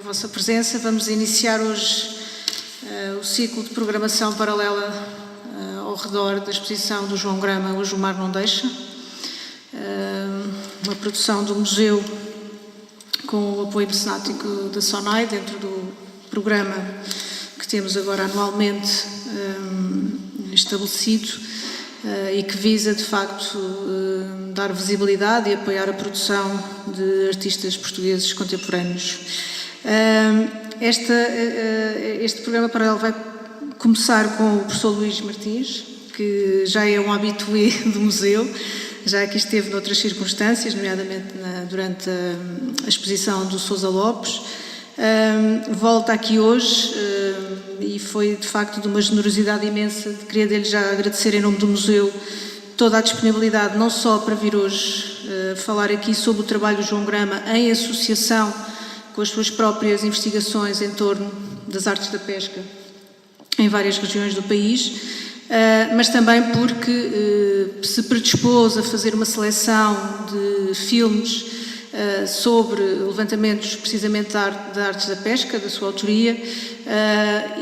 Vossa presença. Vamos iniciar hoje o ciclo de programação paralela ao redor da exposição do João Grama, Hoje o Mar Não Deixa, uma produção do museu com o apoio mecenático da SONAI, dentro do programa que temos agora anualmente estabelecido e que visa, de facto, dar visibilidade e apoiar a produção de artistas portugueses contemporâneos. Este programa paralelo vai começar com o professor Luís Martins, que já é um habitué do museu, já aqui esteve noutras circunstâncias, nomeadamente durante a exposição do Sousa Lopes. Volta aqui hoje e foi de facto de uma generosidade imensa. Queria dele já agradecer em nome do museu toda a disponibilidade, não só para vir hoje falar aqui sobre o trabalho do João Grama em associação com as suas próprias investigações em torno das artes da pesca em várias regiões do país, mas também porque se predispôs a fazer uma seleção de filmes sobre levantamentos precisamente da artes da pesca, da sua autoria,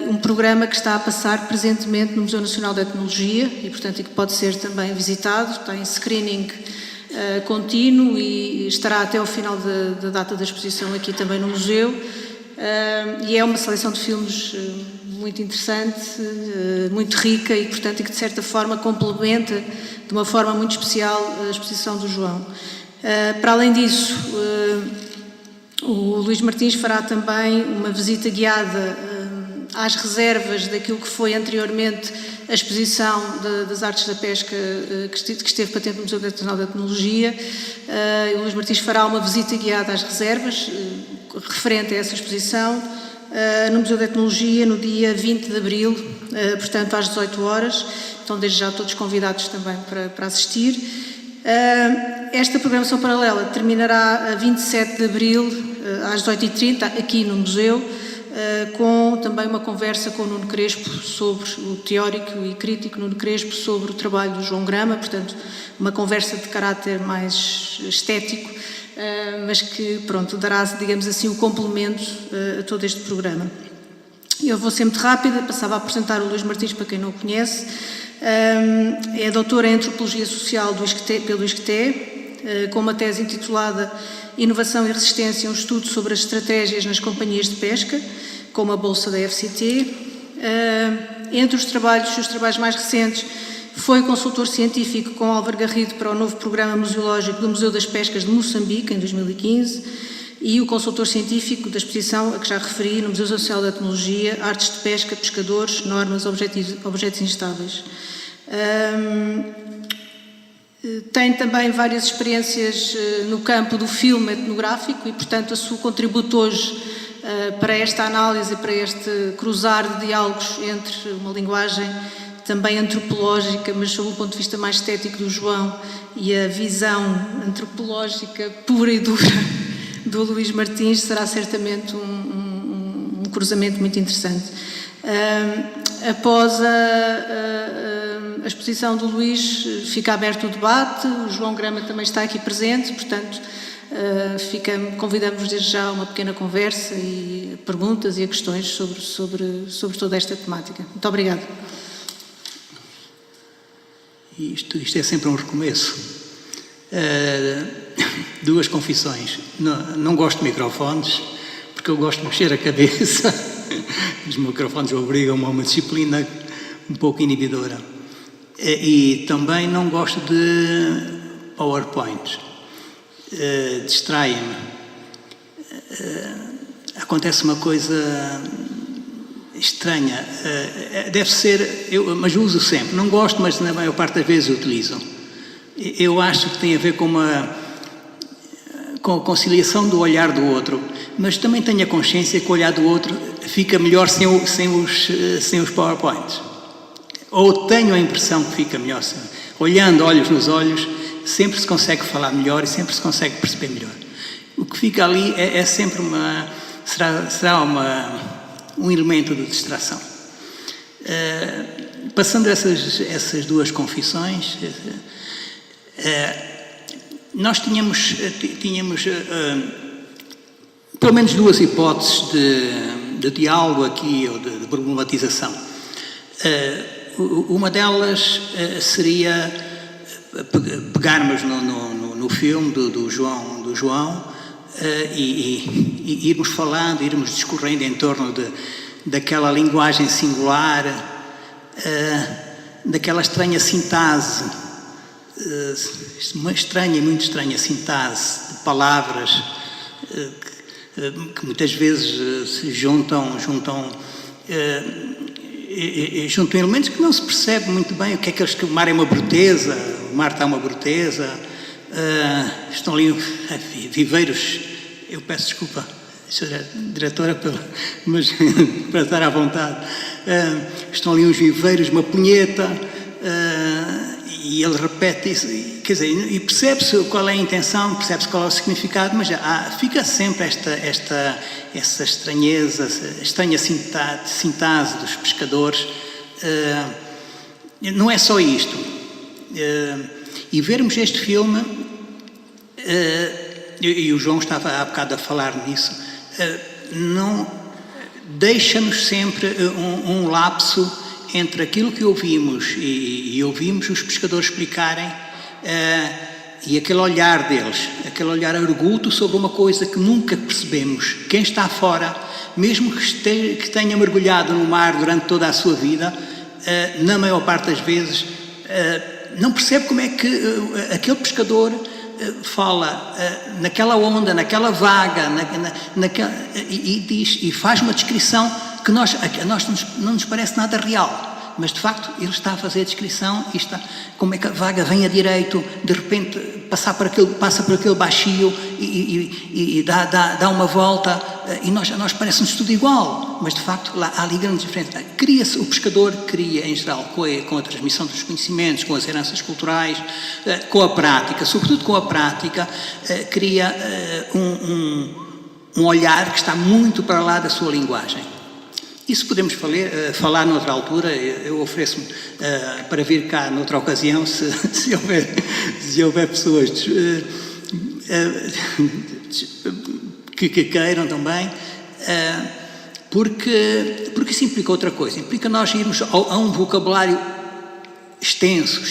um programa que está a passar presentemente no Museu Nacional de Etnologia e, portanto, que pode ser também visitado, está em screening contínuo e estará até ao final da data da exposição aqui também no museu, e é uma seleção de filmes muito interessante, muito rica e, portanto, que de certa forma complementa de uma forma muito especial a exposição do João. Para além disso, o Luís Martins fará também uma visita guiada às reservas daquilo que foi anteriormente a exposição das artes da pesca que esteve patente no Museu Nacional de Etnologia. O Luís Martins fará uma visita guiada às reservas referente a essa exposição no Museu de Etnologia no dia 20 de abril, portanto às 18 horas. Estão desde já todos convidados também para assistir. Esta programação paralela terminará a 27 de abril às 18h30 aqui no museu, com também uma conversa com o Nuno Crespo sobre o teórico e crítico Nuno Crespo sobre o trabalho do João Grama, portanto uma conversa de caráter mais estético, mas que, pronto, dará, digamos assim, o complemento a todo este programa. Eu vou ser muito rápida, passava a apresentar o Luís Martins para quem não o conhece. É doutora em Antropologia Social pelo ISCTE, com uma tese intitulada Inovação e Resistência, um estudo sobre as estratégias nas companhias de pesca, com uma bolsa da FCT. Entre os seus trabalhos mais recentes, foi consultor científico com Álvaro Garrido para o novo programa museológico do Museu das Pescas de Moçambique, em 2015, e o consultor científico da exposição a que já referi no Museu Nacional de Etnologia, Artes de Pesca, Pescadores, Normas, Objetos Instáveis. Tem também várias experiências no campo do filme etnográfico e, portanto, o seu contributo hoje para esta análise, para este cruzar de diálogos entre uma linguagem também antropológica, mas sob o ponto de vista mais estético do João, e a visão antropológica pura e dura do Luís Martins, será certamente um cruzamento muito interessante. Após a exposição do Luís, fica aberto o debate, o João Grama também está aqui presente, portanto, convidamos desde já a uma pequena conversa e perguntas e a questões sobre toda esta temática. Muito obrigada. Isto é sempre um recomeço. Duas confissões. Não gosto de microfones, porque eu gosto de mexer a cabeça. Os microfones obrigam-me a uma disciplina um pouco inibidora. E também não gosto de PowerPoint. Distrai-me. Acontece uma coisa estranha. Deve ser, mas uso sempre. Não gosto, mas na maior parte das vezes utilizo. Eu acho que tem a ver com a conciliação do olhar do outro, mas também tenho a consciência que o olhar do outro fica melhor sem os PowerPoints. Ou tenho a impressão que fica melhor. Olhando olhos nos olhos, sempre se consegue falar melhor e sempre se consegue perceber melhor. O que fica ali é sempre será um elemento de distração. Passando essas duas confissões, nós tínhamos pelo menos duas hipóteses de diálogo aqui, ou de problematização. Uma delas seria pegarmos no filme do João e irmos falando, irmos discorrendo em torno daquela linguagem singular, daquela estranha sintase, uma estranha e muito estranha sintase de palavras que muitas vezes se juntam elementos que não se percebe muito bem o que é que o mar é uma bruteza, o mar está uma bruteza, estão ali viveiros, eu peço desculpa, Sra. Diretora, mas para estar à vontade, estão ali uns viveiros, uma punheta, e ele repete isso, quer dizer, e percebe-se qual é a intenção, percebe-se qual é o significado, mas fica sempre essa estranheza, estranha sintase dos pescadores. Não é só isto. E vermos este filme, e o João estava há bocado a falar nisso, não deixa-nos sempre um lapso entre aquilo que ouvimos e ouvimos os pescadores explicarem e aquele olhar deles, aquele olhar arguto sobre uma coisa que nunca percebemos. Quem está fora, mesmo que tenha mergulhado no mar durante toda a sua vida, na maior parte das vezes, não percebe como é que aquele pescador fala naquela onda, naquela vaga, e diz, e faz uma descrição que a nós não nos parece nada real, mas de facto ele está a fazer a descrição e está, como é que a vaga vem a direito, de repente passa por aquele baixio e dá uma volta, e nós parece-nos tudo igual, mas de facto há ali grande diferença. O pescador cria em geral com a transmissão dos conhecimentos, com as heranças culturais, com a prática, sobretudo com a prática, cria um olhar que está muito para lá da sua linguagem. Isso podemos falar noutra altura. Eu ofereço-me para vir cá noutra ocasião, se houver pessoas que queiram também, porque isso implica outra coisa, implica nós irmos a um vocabulário extenso,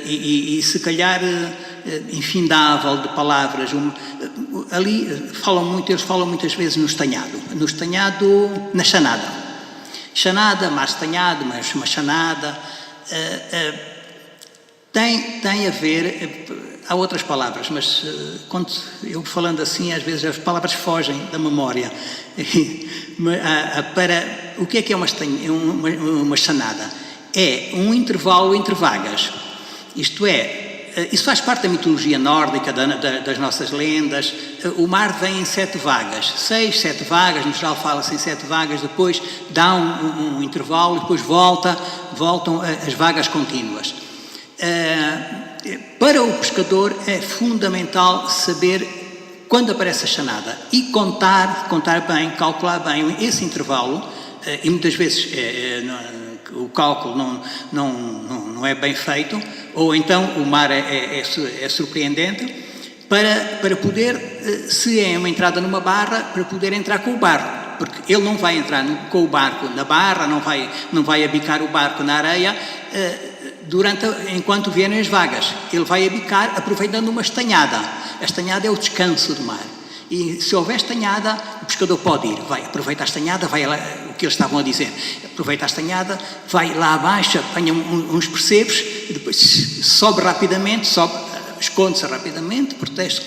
e se calhar infindável de palavras. Ali eles falam muitas vezes no estanhado, na chanada. Chanada, mar estanhado, mas uma chanada. Tem a ver, há outras palavras, mas quando eu falando assim, às vezes as palavras fogem da memória. O que é uma chanada? É um intervalo entre vagas, isto é, isso faz parte da mitologia nórdica, das nossas lendas. O mar vem em 7 vagas, 6, 7 vagas, no geral fala-se em 7 vagas, depois dá um intervalo e depois voltam as vagas contínuas. Para o pescador é fundamental saber quando aparece a chanada e contar bem, calcular bem esse intervalo, e muitas vezes o cálculo não é bem feito, ou então o mar é surpreendente, para poder, se é uma entrada numa barra, para poder entrar com o barco, porque ele não vai entrar com o barco na barra, não vai abicar o barco na areia enquanto vierem as vagas. Ele vai abicar aproveitando uma estanhada. A estanhada é o descanso do mar. E se houver estanhada, o pescador pode ir, aproveita a estanhada, vai lá, o que eles estavam a dizer, aproveita a estanhada, vai lá abaixo, apanha uns percebes, e depois sobe rapidamente, esconde-se rapidamente, protege-se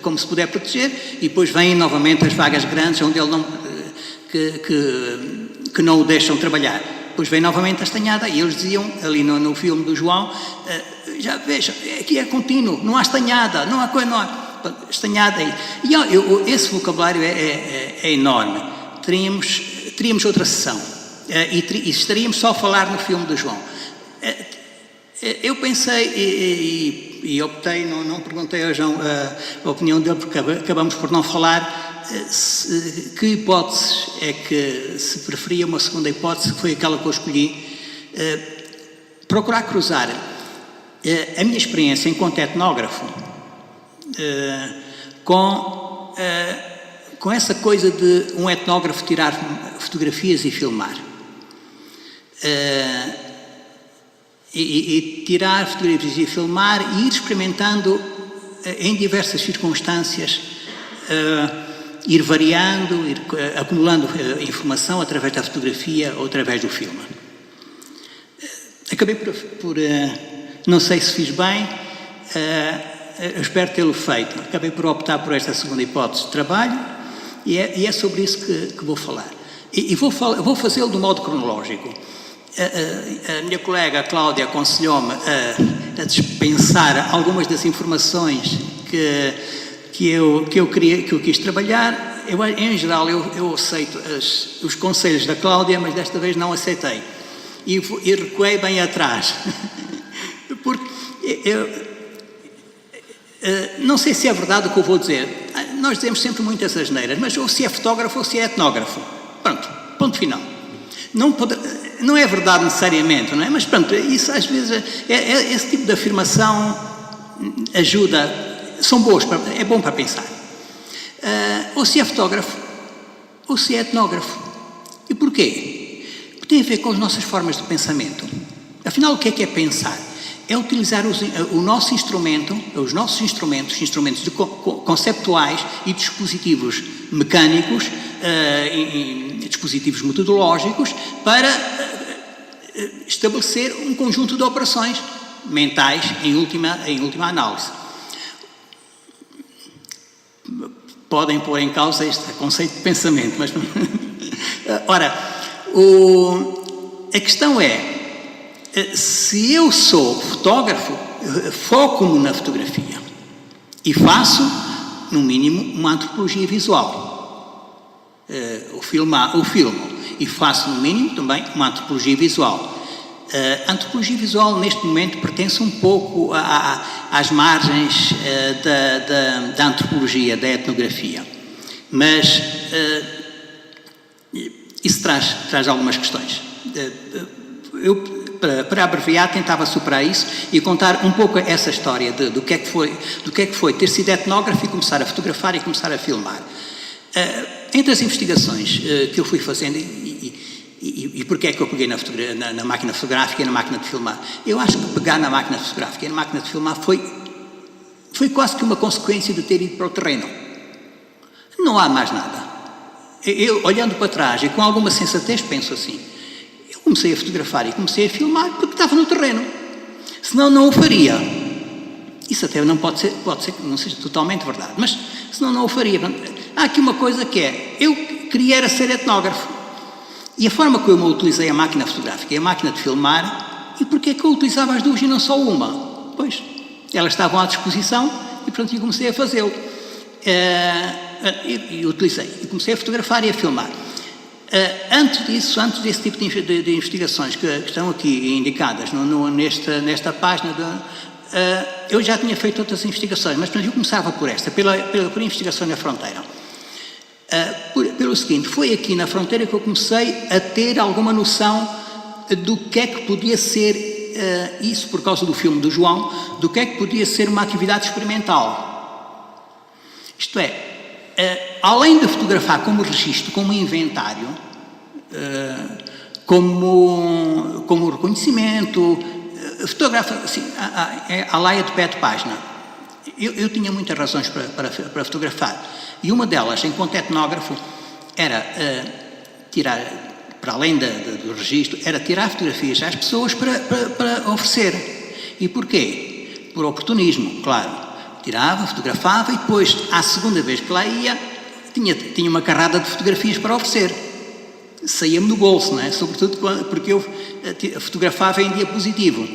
como se puder proteger, e depois vêm novamente as vagas grandes, onde ele que não o deixam trabalhar. Depois vem novamente a estanhada, e eles diziam, ali no filme do João, já vejam, aqui é contínuo, não há estanhada, não há coisa, não há estanhada aí. E esse vocabulário é enorme. Teríamos outra sessão, e estaríamos só a falar no filme do João. Eu pensei e optei, não perguntei ao João a opinião dele, porque acabamos por não falar. Que hipóteses é que se preferia? Uma segunda hipótese, que foi aquela que eu escolhi, procurar cruzar a minha experiência enquanto etnógrafo com com essa coisa de um etnógrafo tirar fotografias e filmar. E tirar fotografias e filmar e ir experimentando em diversas circunstâncias, ir variando, ir acumulando informação através da fotografia ou através do filme. Acabei por não sei se fiz bem, eu espero tê-lo feito. Acabei por optar por esta segunda hipótese de trabalho e é sobre isso que vou falar. E vou fazê-lo de modo cronológico. A minha colega Cláudia aconselhou-me a dispensar algumas das informações que eu quis trabalhar. Em geral, eu aceito os conselhos da Cláudia, mas desta vez não aceitei. E recuei bem atrás. Porque não sei se é verdade o que eu vou dizer. Nós dizemos sempre muitas asneiras, mas ou se é fotógrafo ou se é etnógrafo. Pronto, ponto final. Não é verdade necessariamente, não é? Mas pronto, isso às vezes, esse tipo de afirmação ajuda, são boas, é bom para pensar. Ou se é fotógrafo, ou se é etnógrafo. E porquê? Porque tem a ver com as nossas formas de pensamento. Afinal, o que é pensar? É utilizar o nosso instrumento, os nossos instrumentos conceptuais e dispositivos mecânicos, dispositivos metodológicos, para estabelecer um conjunto de operações mentais em última análise. Podem pôr em causa este conceito de pensamento, mas... Ora, a questão é, se eu sou fotógrafo, foco-me na fotografia e faço, no mínimo, uma antropologia visual. O filmo e faço, no mínimo, também uma antropologia visual. A antropologia visual, neste momento, pertence um pouco às margens da antropologia, da etnografia. Mas isso traz algumas questões. Para abreviar, tentava superar isso e contar um pouco essa história do que é que foi ter sido etnógrafo e começar a fotografar e começar a filmar. Entre as investigações que eu fui fazendo e porque é que eu peguei na máquina fotográfica e na máquina de filmar, eu acho que pegar na máquina fotográfica e na máquina de filmar foi quase que uma consequência de ter ido para o terreno. Não há mais nada. Eu, olhando para trás e com alguma sensatez, penso assim, eu comecei a fotografar e comecei a filmar porque estava no terreno. Senão não o faria. Isso até não pode ser, não seja totalmente verdade, mas senão não o faria. Há aqui uma coisa que é, eu queria era ser etnógrafo. E a forma como eu utilizei a máquina fotográfica e a máquina de filmar, e porque é que eu utilizava as duas e não só uma? Pois, elas estavam à disposição e, portanto, eu comecei a fazê-lo. E utilizei. E comecei a fotografar e a filmar. Antes desse tipo de investigações que estão aqui indicadas nesta página, eu já tinha feito outras investigações, mas portanto, eu começava por esta, por investigação na fronteira. Pelo seguinte, foi aqui na fronteira que eu comecei a ter alguma noção do que é que podia ser, isso por causa do filme do João, do que é que podia ser uma atividade experimental. Isto é, além de fotografar como registro, como inventário, como reconhecimento, fotografa assim, a laia de pé de página. Eu tinha muitas razões para fotografar. E uma delas, enquanto etnógrafo, era tirar, para além do registro, era tirar fotografias às pessoas para oferecer. E porquê? Por oportunismo, claro. Tirava, fotografava e depois, à segunda vez que lá ia, tinha uma carrada de fotografias para oferecer. Saía-me do bolso, não é? Sobretudo porque eu fotografava em diapositivo.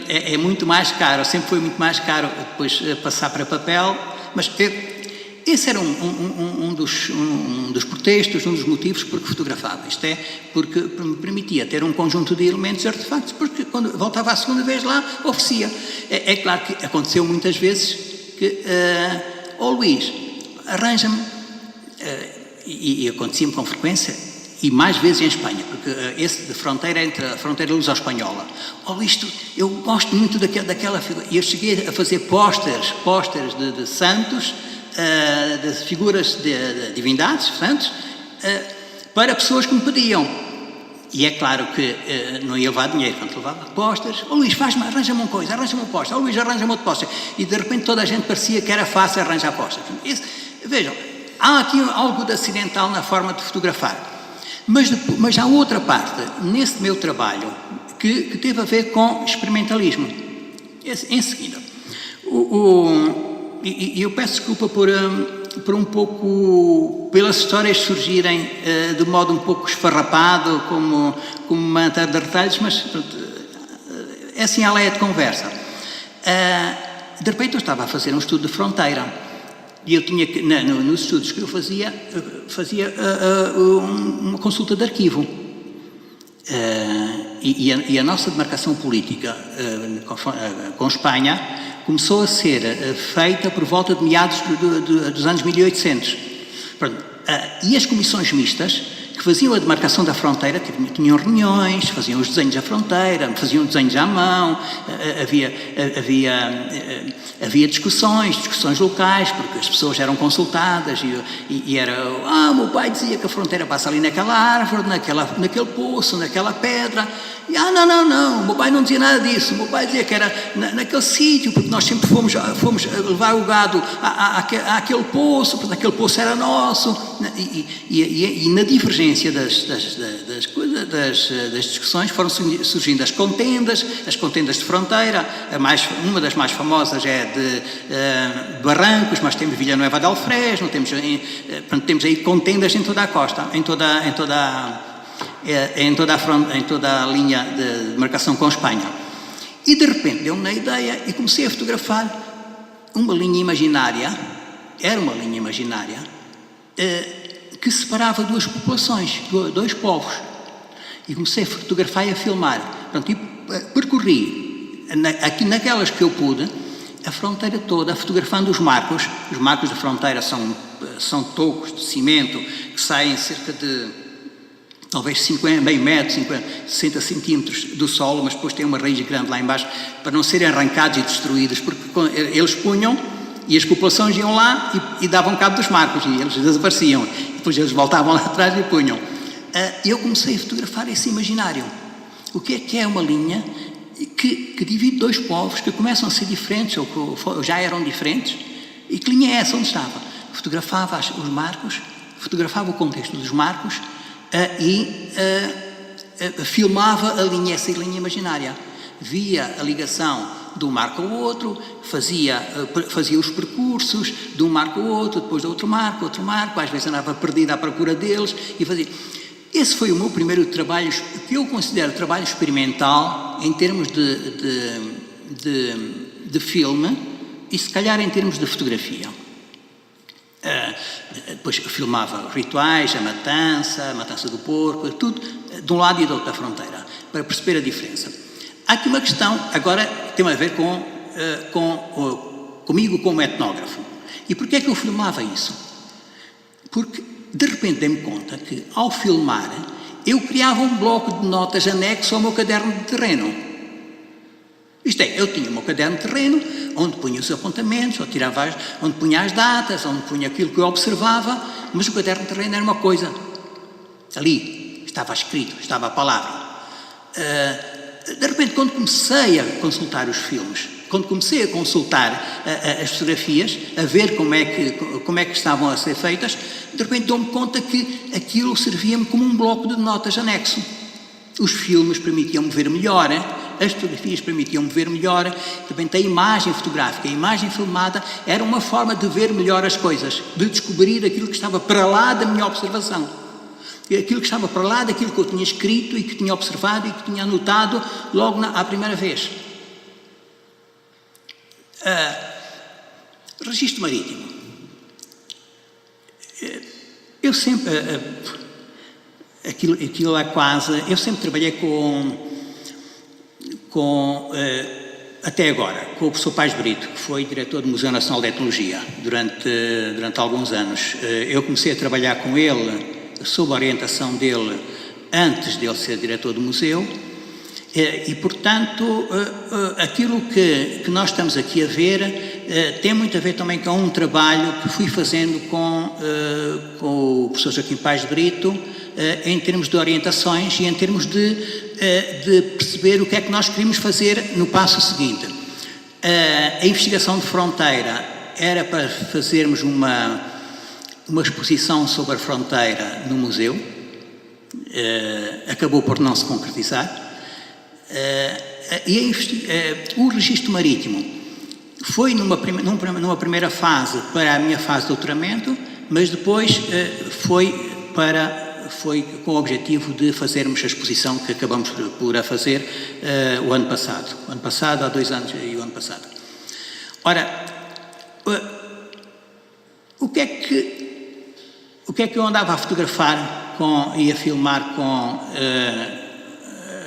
É muito mais caro, sempre foi muito mais caro depois passar para papel, mas esse era um dos pretextos, um dos motivos por que fotografava. Isto é, porque me permitia ter um conjunto de elementos e artefactos, porque quando voltava a segunda vez lá, oferecia. É claro que aconteceu muitas vezes que, Luís, arranja-me, e acontecia-me com frequência, e mais vezes em Espanha, porque esse de fronteira, entre a fronteira luso-espanhola. Isto, eu gosto muito daquela figura. E eu cheguei a fazer pósteres de santos de figuras de divindades, santos, para pessoas que me pediam. E é claro que não ia levar dinheiro, quando levava postas. Luís, arranja-me uma coisa, arranja-me uma posta. Luís, arranja-me outra posta. E de repente toda a gente parecia que era fácil arranjar postas. Vejam, há aqui algo de acidental na forma de fotografar. Mas há outra parte nesse meu trabalho que teve a ver com experimentalismo. Em seguida, e eu peço desculpa por um pouco, pelas histórias surgirem de modo um pouco esfarrapado, como manta de retalhos, mas é assim a lei de conversa. De repente eu estava a fazer um estudo de fronteira e eu tinha que, nos estudos que eu fazia uma consulta de arquivo. E a nossa demarcação política com Espanha começou a ser feita por volta de meados dos anos 1800. E as comissões mistas, que faziam a demarcação da fronteira, tinham reuniões, faziam os desenhos da fronteira, faziam desenhos à mão, havia discussões locais, porque as pessoas eram consultadas e era, o meu pai dizia que a fronteira passa ali naquela árvore, naquele poço, naquela pedra. E, não, o meu pai não dizia nada disso, o meu pai dizia que era naquele sítio, porque nós sempre fomos levar o gado àquele poço, porque aquele poço era nosso. E na divergência das discussões foram surgindo as contendas de fronteira. Uma das mais famosas é de Barrancos, mas temos Villanueva de Alfrés, temos aí contendas em toda a costa, em toda a linha de demarcação com Espanha. E de repente deu-me na ideia e comecei a fotografar uma linha imaginária, que separava duas populações, dois povos. E comecei a fotografar e a filmar. E percorri, aqui naquelas que eu pude, a fronteira toda, fotografando os marcos. Os marcos da fronteira são tocos de cimento que saem cerca de talvez 50, meio metro, 60 centímetros do solo, mas depois tem uma raiz grande lá embaixo, para não serem arrancados e destruídos, porque eles punham e as populações iam lá e davam cabo dos marcos e eles desapareciam. Depois eles voltavam lá atrás e punham. Eu comecei a fotografar esse imaginário. O que é uma linha que divide dois povos que começam a ser diferentes ou que já eram diferentes? E que linha é essa? Onde estava? Fotografava os marcos, fotografava o contexto dos marcos e filmava essa linha imaginária. Via a ligação de um marco ao outro, fazia os percursos de um marco ao outro, depois de outro marco, às vezes andava perdido à procura deles e fazia. Esse foi o meu primeiro trabalho, que eu considero trabalho experimental em termos de filme e se calhar em termos de fotografia. Depois filmava rituais, a matança do porco, tudo de um lado e do outro da fronteira, para perceber a diferença. Há aqui uma questão, agora tem a ver comigo como etnógrafo. E porquê é que eu filmava isso? Porque de repente dei-me conta que ao filmar eu criava um bloco de notas anexo ao meu caderno de terreno. Isto é, eu tinha o meu caderno de terreno, onde punha os apontamentos, onde punha as datas, onde punha aquilo que eu observava, mas o caderno de terreno era uma coisa. Ali estava escrito, estava a palavra. De repente, quando comecei a consultar os filmes, quando comecei a consultar as fotografias, a ver como é que estavam a ser feitas, de repente dou-me conta que aquilo servia-me como um bloco de notas anexo. Os filmes permitiam-me ver melhor, as fotografias permitiam-me ver melhor, de repente a imagem fotográfica, a imagem filmada era uma forma de ver melhor as coisas, de descobrir aquilo que estava para lá da minha observação. Aquilo que estava para lá daquilo que eu tinha escrito e que tinha observado e que tinha anotado logo à primeira vez. Registro marítimo. Eu sempre... Aquilo é quase... Eu sempre trabalhei até agora, com o professor Paes Brito, que foi diretor do Museu Nacional de Etnologia durante alguns anos. Eu comecei a trabalhar com ele sob a orientação dele antes de ele ser diretor do museu e portanto, aquilo que nós estamos aqui a ver tem muito a ver também com um trabalho que fui fazendo com o professor Joaquim Paes de Brito, em termos de orientações e em termos de perceber o que é que nós queríamos fazer no passo seguinte. A investigação de fronteira era para fazermos uma exposição sobre a fronteira no museu, acabou por não se concretizar. O registro marítimo foi numa primeira fase para a minha fase de doutoramento, mas depois foi com o objetivo de fazermos a exposição que acabamos por fazer o ano passado. O ano passado, há 2 anos e o ano passado. Ora, o que é que eu andava a fotografar e a filmar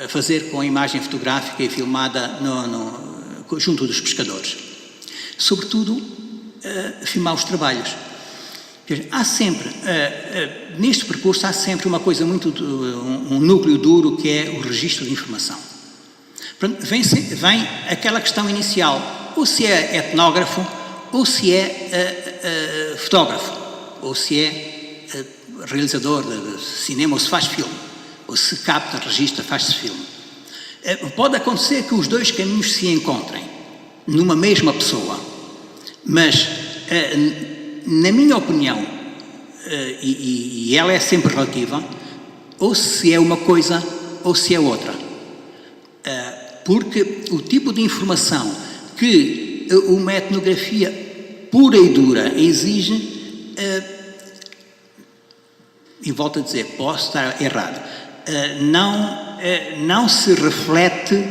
a fazer com a imagem fotográfica e filmada junto dos pescadores? Sobretudo, filmar os trabalhos. Há sempre, neste percurso, há sempre uma coisa um núcleo duro que é o registro de informação. Vem aquela questão inicial, ou se é etnógrafo, ou se é fotógrafo, ou se é realizador de cinema, ou se faz filme, ou se capta, registra, faz-se filme. Pode acontecer que os dois caminhos se encontrem numa mesma pessoa, mas, na minha opinião, e ela é sempre relativa, ou se é uma coisa ou se é outra. Porque o tipo de informação que uma etnografia pura e dura exige, e volto a dizer, posso estar errado, não se reflete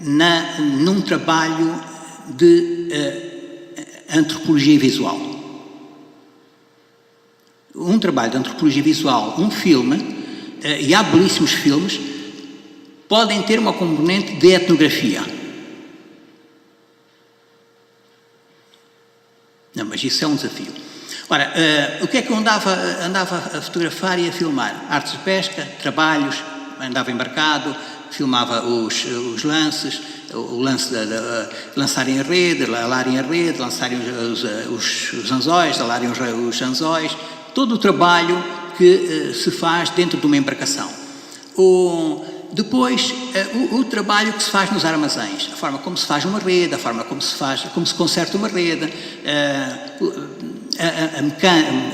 num trabalho de antropologia visual. Um trabalho de antropologia visual, um filme, e há belíssimos filmes, podem ter uma componente de etnografia. Não, mas isso é um desafio. Ora, o que é que eu andava a fotografar e a filmar? Artes de pesca, trabalhos, andava embarcado, filmava os lances, o lance de lançarem a rede, alarem a rede, lançarem os anzóis, alarem os anzóis, todo o trabalho que se faz dentro de uma embarcação. Depois, o trabalho que se faz nos armazéns, a forma como se faz uma rede, a forma como se conserta uma rede, a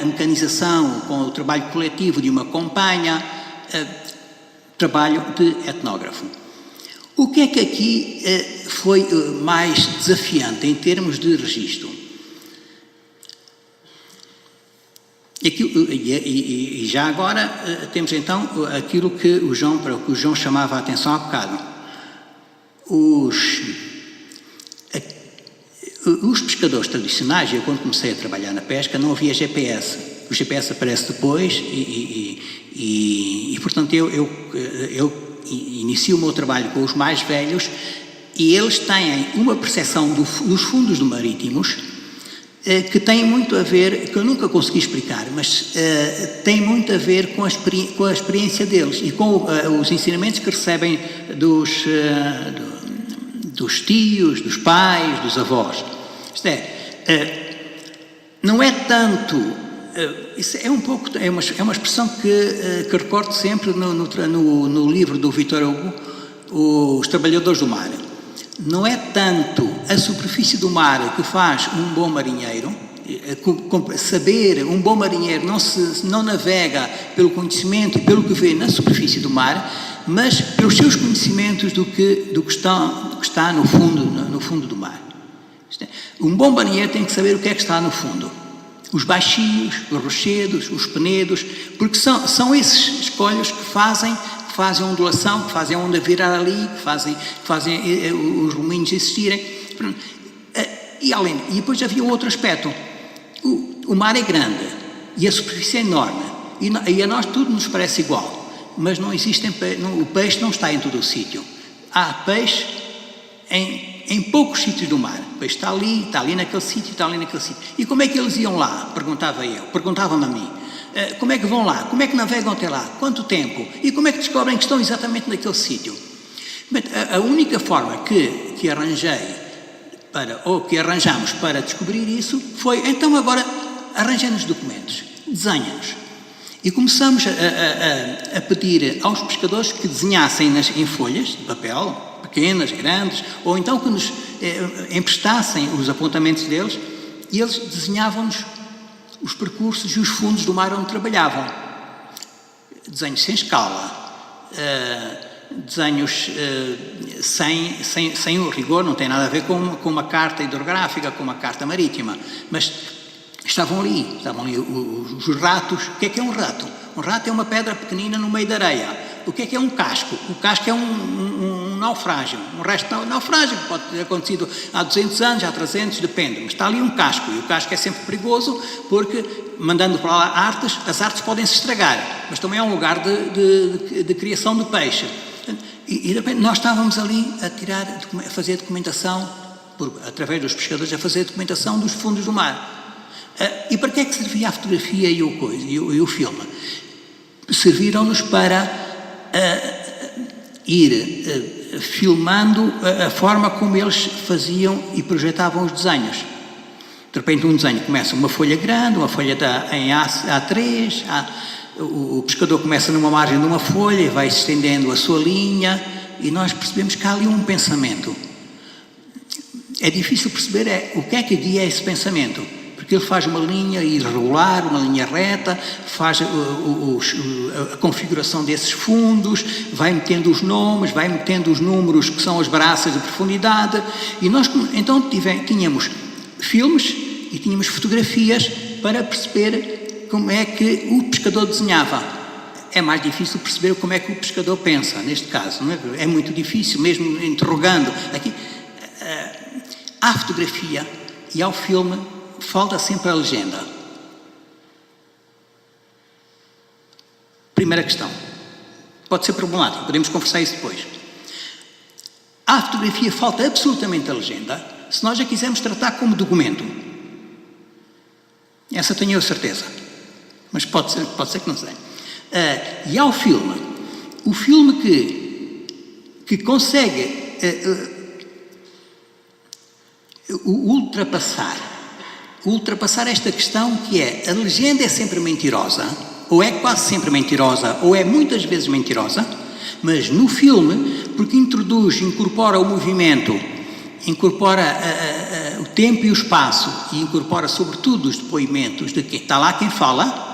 mecanização com o trabalho coletivo de uma companhia, trabalho de etnógrafo. O que é que aqui foi mais desafiante em termos de registro? E já agora temos então aquilo que o João chamava a atenção há bocado. Os pescadores tradicionais, eu quando comecei a trabalhar na pesca não havia GPS. O GPS aparece depois e portanto eu inicio o meu trabalho com os mais velhos e eles têm uma percepção dos fundos marítimos que tem muito a ver, que eu nunca consegui explicar, mas tem muito a ver com a experiência deles e com os ensinamentos que recebem dos tios, dos pais, dos avós. Isto não é tanto, isso é um pouco, é uma expressão que recordo sempre no livro do Victor Hugo, Os Trabalhadores do Mar. Não é tanto a superfície do mar que faz um bom marinheiro, saber, um bom marinheiro não navega pelo conhecimento e pelo que vê na superfície do mar, mas pelos seus conhecimentos do que está no fundo do mar. Um bom marinheiro tem que saber o que é que está no fundo. Os baixinhos, os rochedos, os penedos, porque são esses escolhos que fazem a ondulação, que fazem a onda virar ali, que fazem os remoinhos existirem. E depois havia outro aspecto. O mar é grande e a superfície é enorme e a nós tudo nos parece igual, mas não existem, o peixe não está em todo o sítio. Há peixe em poucos sítios do mar. O peixe está ali naquele sítio, está ali naquele sítio. E como é que eles iam lá? Perguntavam-me a mim. Como é que vão lá? Como é que navegam até lá? Quanto tempo? E como é que descobrem que estão exatamente naquele sítio? A única forma que arranjei ou que arranjamos para descobrir isso, foi, então agora arranjamos documentos, desenha-nos. E começamos a pedir aos pescadores que desenhassem em folhas de papel, pequenas, grandes, ou então que nos emprestassem os apontamentos deles, e eles desenhavam-nos os percursos e os fundos do mar onde trabalhavam. Desenhos sem escala, desenhos sem o rigor, não tem nada a ver com uma carta hidrográfica, com uma carta marítima, mas estavam ali os ratos. O que é um rato? Um rato é uma pedra pequenina no meio da areia. O que é um casco? O casco é um naufrágio, um resto de naufrágio, que pode ter acontecido há 200 anos, há 300, depende, mas está ali um casco, e o casco é sempre perigoso, porque, mandando para lá artes, as artes podem se estragar, mas também é um lugar de criação de peixe. E de repente nós estávamos ali a fazer documentação, através dos pescadores, a fazer documentação dos fundos do mar. E para que é que servia a fotografia e o filme? Serviram-nos para ir filmando a forma como eles faziam e projetavam os desenhos. De repente um desenho começa uma folha grande, uma folha em A3, o pescador começa numa margem de uma folha e vai estendendo a sua linha, e nós percebemos que há ali um pensamento. É difícil perceber o que é que guia esse pensamento, porque ele faz uma linha irregular, uma linha reta, faz a configuração desses fundos, vai metendo os nomes, vai metendo os números que são as braças de profundidade, e nós então tínhamos filmes e tínhamos fotografias para perceber como é que o pescador desenhava. É mais difícil perceber como é que o pescador pensa, neste caso, não é? É muito difícil, mesmo interrogando. Aqui, à fotografia e ao filme falta sempre a legenda. Primeira questão. Pode ser problemático, podemos conversar isso depois. À fotografia falta absolutamente a legenda, se nós a quisermos tratar como documento. Essa tenho a certeza. Mas pode ser que não seja. E ao filme, o filme que consegue ultrapassar esta questão, que é: a legenda é sempre mentirosa, ou é quase sempre mentirosa, ou é muitas vezes mentirosa, mas no filme, porque incorpora o movimento, incorpora o tempo e o espaço, e incorpora sobretudo os depoimentos de quem está lá, quem fala,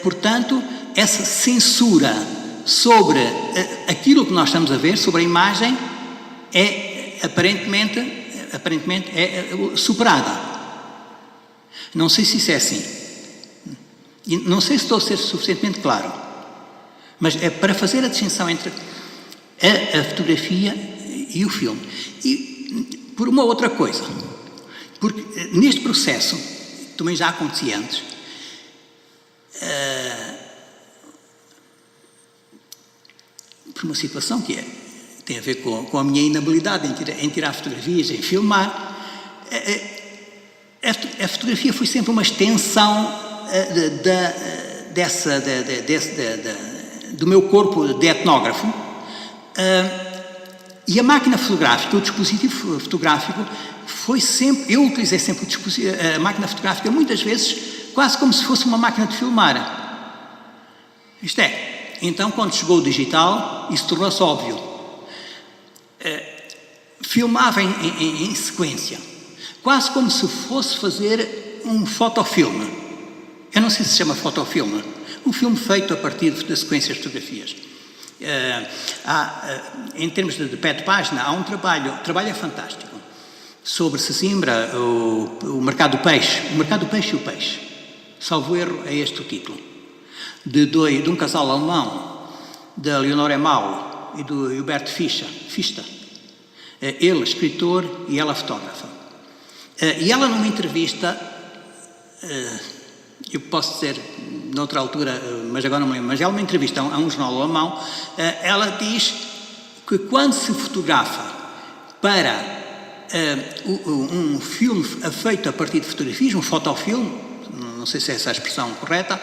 portanto, essa censura sobre aquilo que nós estamos a ver, sobre a imagem, é aparentemente superada. Não sei se isso é assim. E não sei se estou a ser suficientemente claro. Mas é para fazer a distinção entre a fotografia e o filme. E por uma outra coisa. Porque neste processo, também já acontecia antes, por uma situação que tem a ver com a minha inabilidade em tirar fotografias, em filmar. A fotografia foi sempre uma extensão do meu corpo de etnógrafo, e a máquina fotográfica, o dispositivo fotográfico, eu utilizei sempre a máquina fotográfica muitas vezes quase como se fosse uma máquina de filmar. Isto é, então quando chegou o digital, isso tornou-se óbvio. Filmava em sequência, quase como se fosse fazer um fotofilme. Eu não sei se chama fotofilme, um filme feito a partir das sequências de fotografias. Em termos de pé de página, há um trabalho é fantástico, sobre Sesimbra, o mercado do peixe, e o peixe. Salvo erro, é este o título. De um casal alemão, da Leonor Emau e do Hubert Fichte. Ele, escritor, e ela, fotógrafa. E ela, numa entrevista, eu posso dizer noutra altura, mas agora não me lembro, mas ela, numa entrevista a um jornal alemão, ela diz que quando se fotografa para um filme feito a partir de fotografias, um fotofilme, não sei se é essa a expressão correta,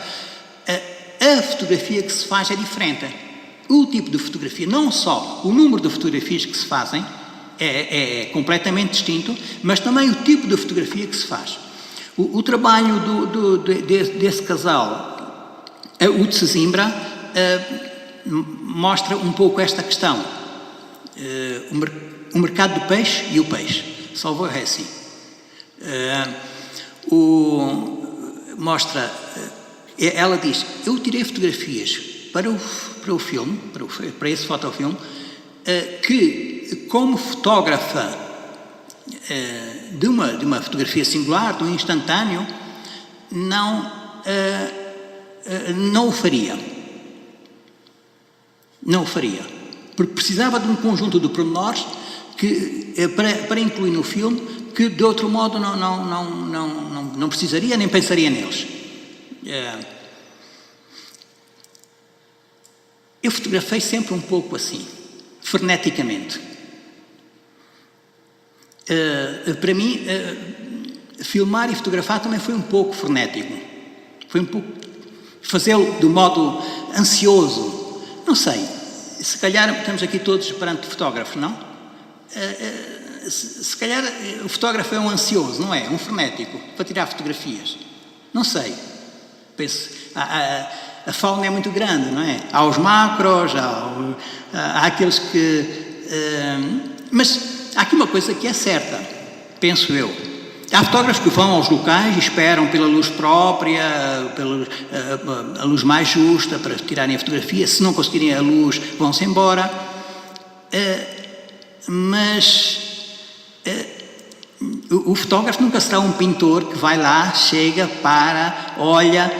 a fotografia que se faz é diferente. O tipo de fotografia, não só o número de fotografias que se fazem, É completamente distinto, mas também o tipo de fotografia que se faz. O trabalho desse casal, o de Sesimbra, mostra um pouco esta questão. O mercado do peixe e o peixe. Salvo assim. Mostra, ela diz, eu tirei fotografias para o filme, para esse fotofilme, que como fotógrafa de uma fotografia singular, de um instantâneo, não o faria. Não o faria. Porque precisava de um conjunto de pormenores para incluir no filme, que de outro modo não precisaria nem pensaria neles. Eu fotografei sempre um pouco assim, freneticamente. Para mim, filmar e fotografar também foi um pouco frenético. Foi um pouco fazê-lo de modo ansioso. Não sei, se calhar estamos aqui todos perante fotógrafos, não? Se calhar o fotógrafo é um ansioso, não é? Um frenético, para tirar fotografias. Não sei. Penso, a fauna é muito grande, não é? Há os macros, há aqueles que... mas há aqui uma coisa que é certa, penso eu. Há fotógrafos que vão aos locais e esperam pela luz própria, a luz mais justa para tirarem a fotografia. Se não conseguirem a luz, vão-se embora. Mas o fotógrafo nunca será um pintor que vai lá, chega, para, olha,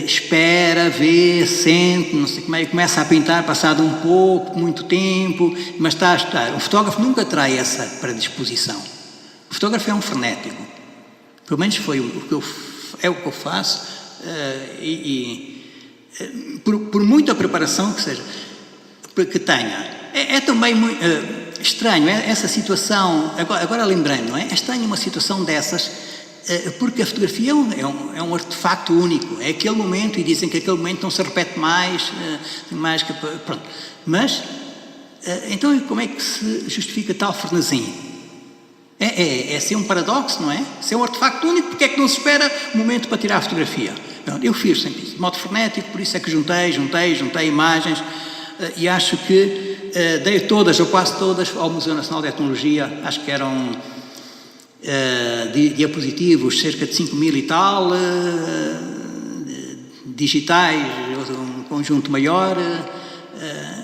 espera, vê, sente, não sei como é, e começa a pintar passado um pouco, muito tempo, mas está a estudar. O fotógrafo nunca terá essa predisposição. O fotógrafo é um frenético. Pelo menos é o que eu faço, por muita preparação que seja, que tenha. É também muito estranho essa situação, agora lembrei-me, não é? É estranho uma situação dessas, porque a fotografia é um artefacto único, é aquele momento, e dizem que aquele momento não se repete mais que... Pronto. Mas, então como é que se justifica tal frenesim? É ser um paradoxo, não é? Se é um artefacto único, porque é que não se espera um momento para tirar a fotografia? Eu fiz sempre isso, de modo frenético, por isso é que juntei imagens, e acho que dei todas, ou quase todas, ao Museu Nacional de Etnologia. Acho que eram diapositivos, cerca de 5.000 e tal, digitais, um conjunto maior.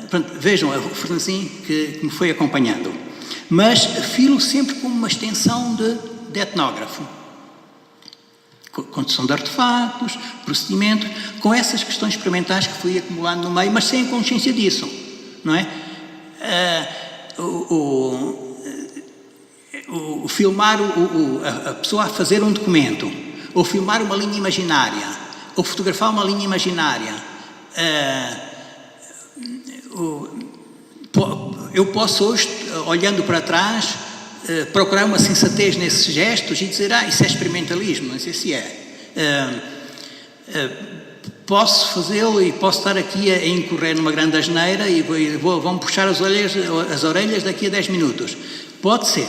Pronto, vejam o frenesim que me foi acompanhando. Mas filo sempre como uma extensão de etnógrafo. Construção de artefactos, procedimentos, com essas questões experimentais que fui acumulando no meio, mas sem consciência disso, não é? Filmar a pessoa a fazer um documento, ou filmar uma linha imaginária, ou fotografar uma linha imaginária. Eu posso hoje, olhando para trás, procurar uma sensatez nesses gestos e dizer, isso é experimentalismo, não sei se é. Posso fazê-lo e posso estar aqui a incorrer numa grande asneira e vão puxar as orelhas daqui a 10 minutos. Pode ser.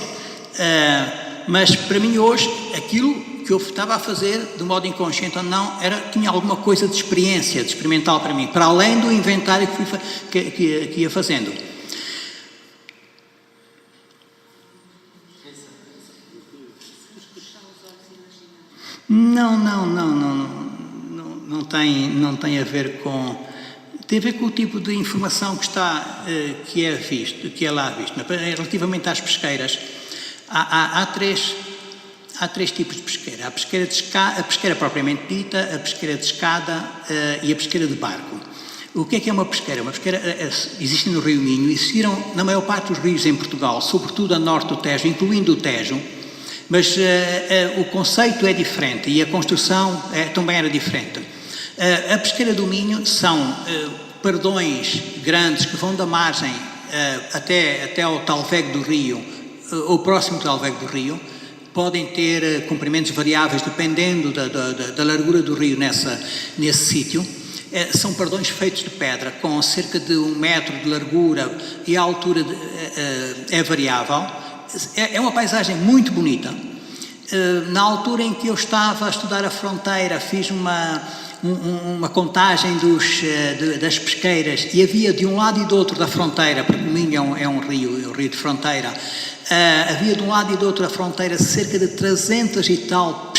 Mas para mim hoje, aquilo que eu estava a fazer, de modo inconsciente ou não, tinha alguma coisa de experiência, de experimental para mim, para além do inventário que ia fazendo. Não tem a ver com... Tem a ver com o tipo de informação que é lá visto. Relativamente às pesqueiras, há três tipos de pesqueira. A pesqueira propriamente dita, a pesqueira de escada e a pesqueira de barco. O que é uma pesqueira? Uma pesqueira existe no Rio Minho, existiram na maior parte dos rios em Portugal, sobretudo a norte do Tejo, incluindo o Tejo, mas o conceito é diferente e a construção também era diferente. A pesqueira do Minho são pardões grandes que vão da margem até ao talvego do rio, ou próximo do talvego do rio. Podem ter comprimentos variáveis dependendo da largura do rio nesse sítio. são pardões feitos de pedra, com cerca de 1 metro de largura, e a altura é variável. É uma paisagem muito bonita. Na altura em que eu estava a estudar a fronteira, fiz uma contagem das pesqueiras, e havia de um lado e do outro da fronteira, porque o Minho é um rio de fronteira, havia de um lado e do outro da fronteira cerca de 300 e tal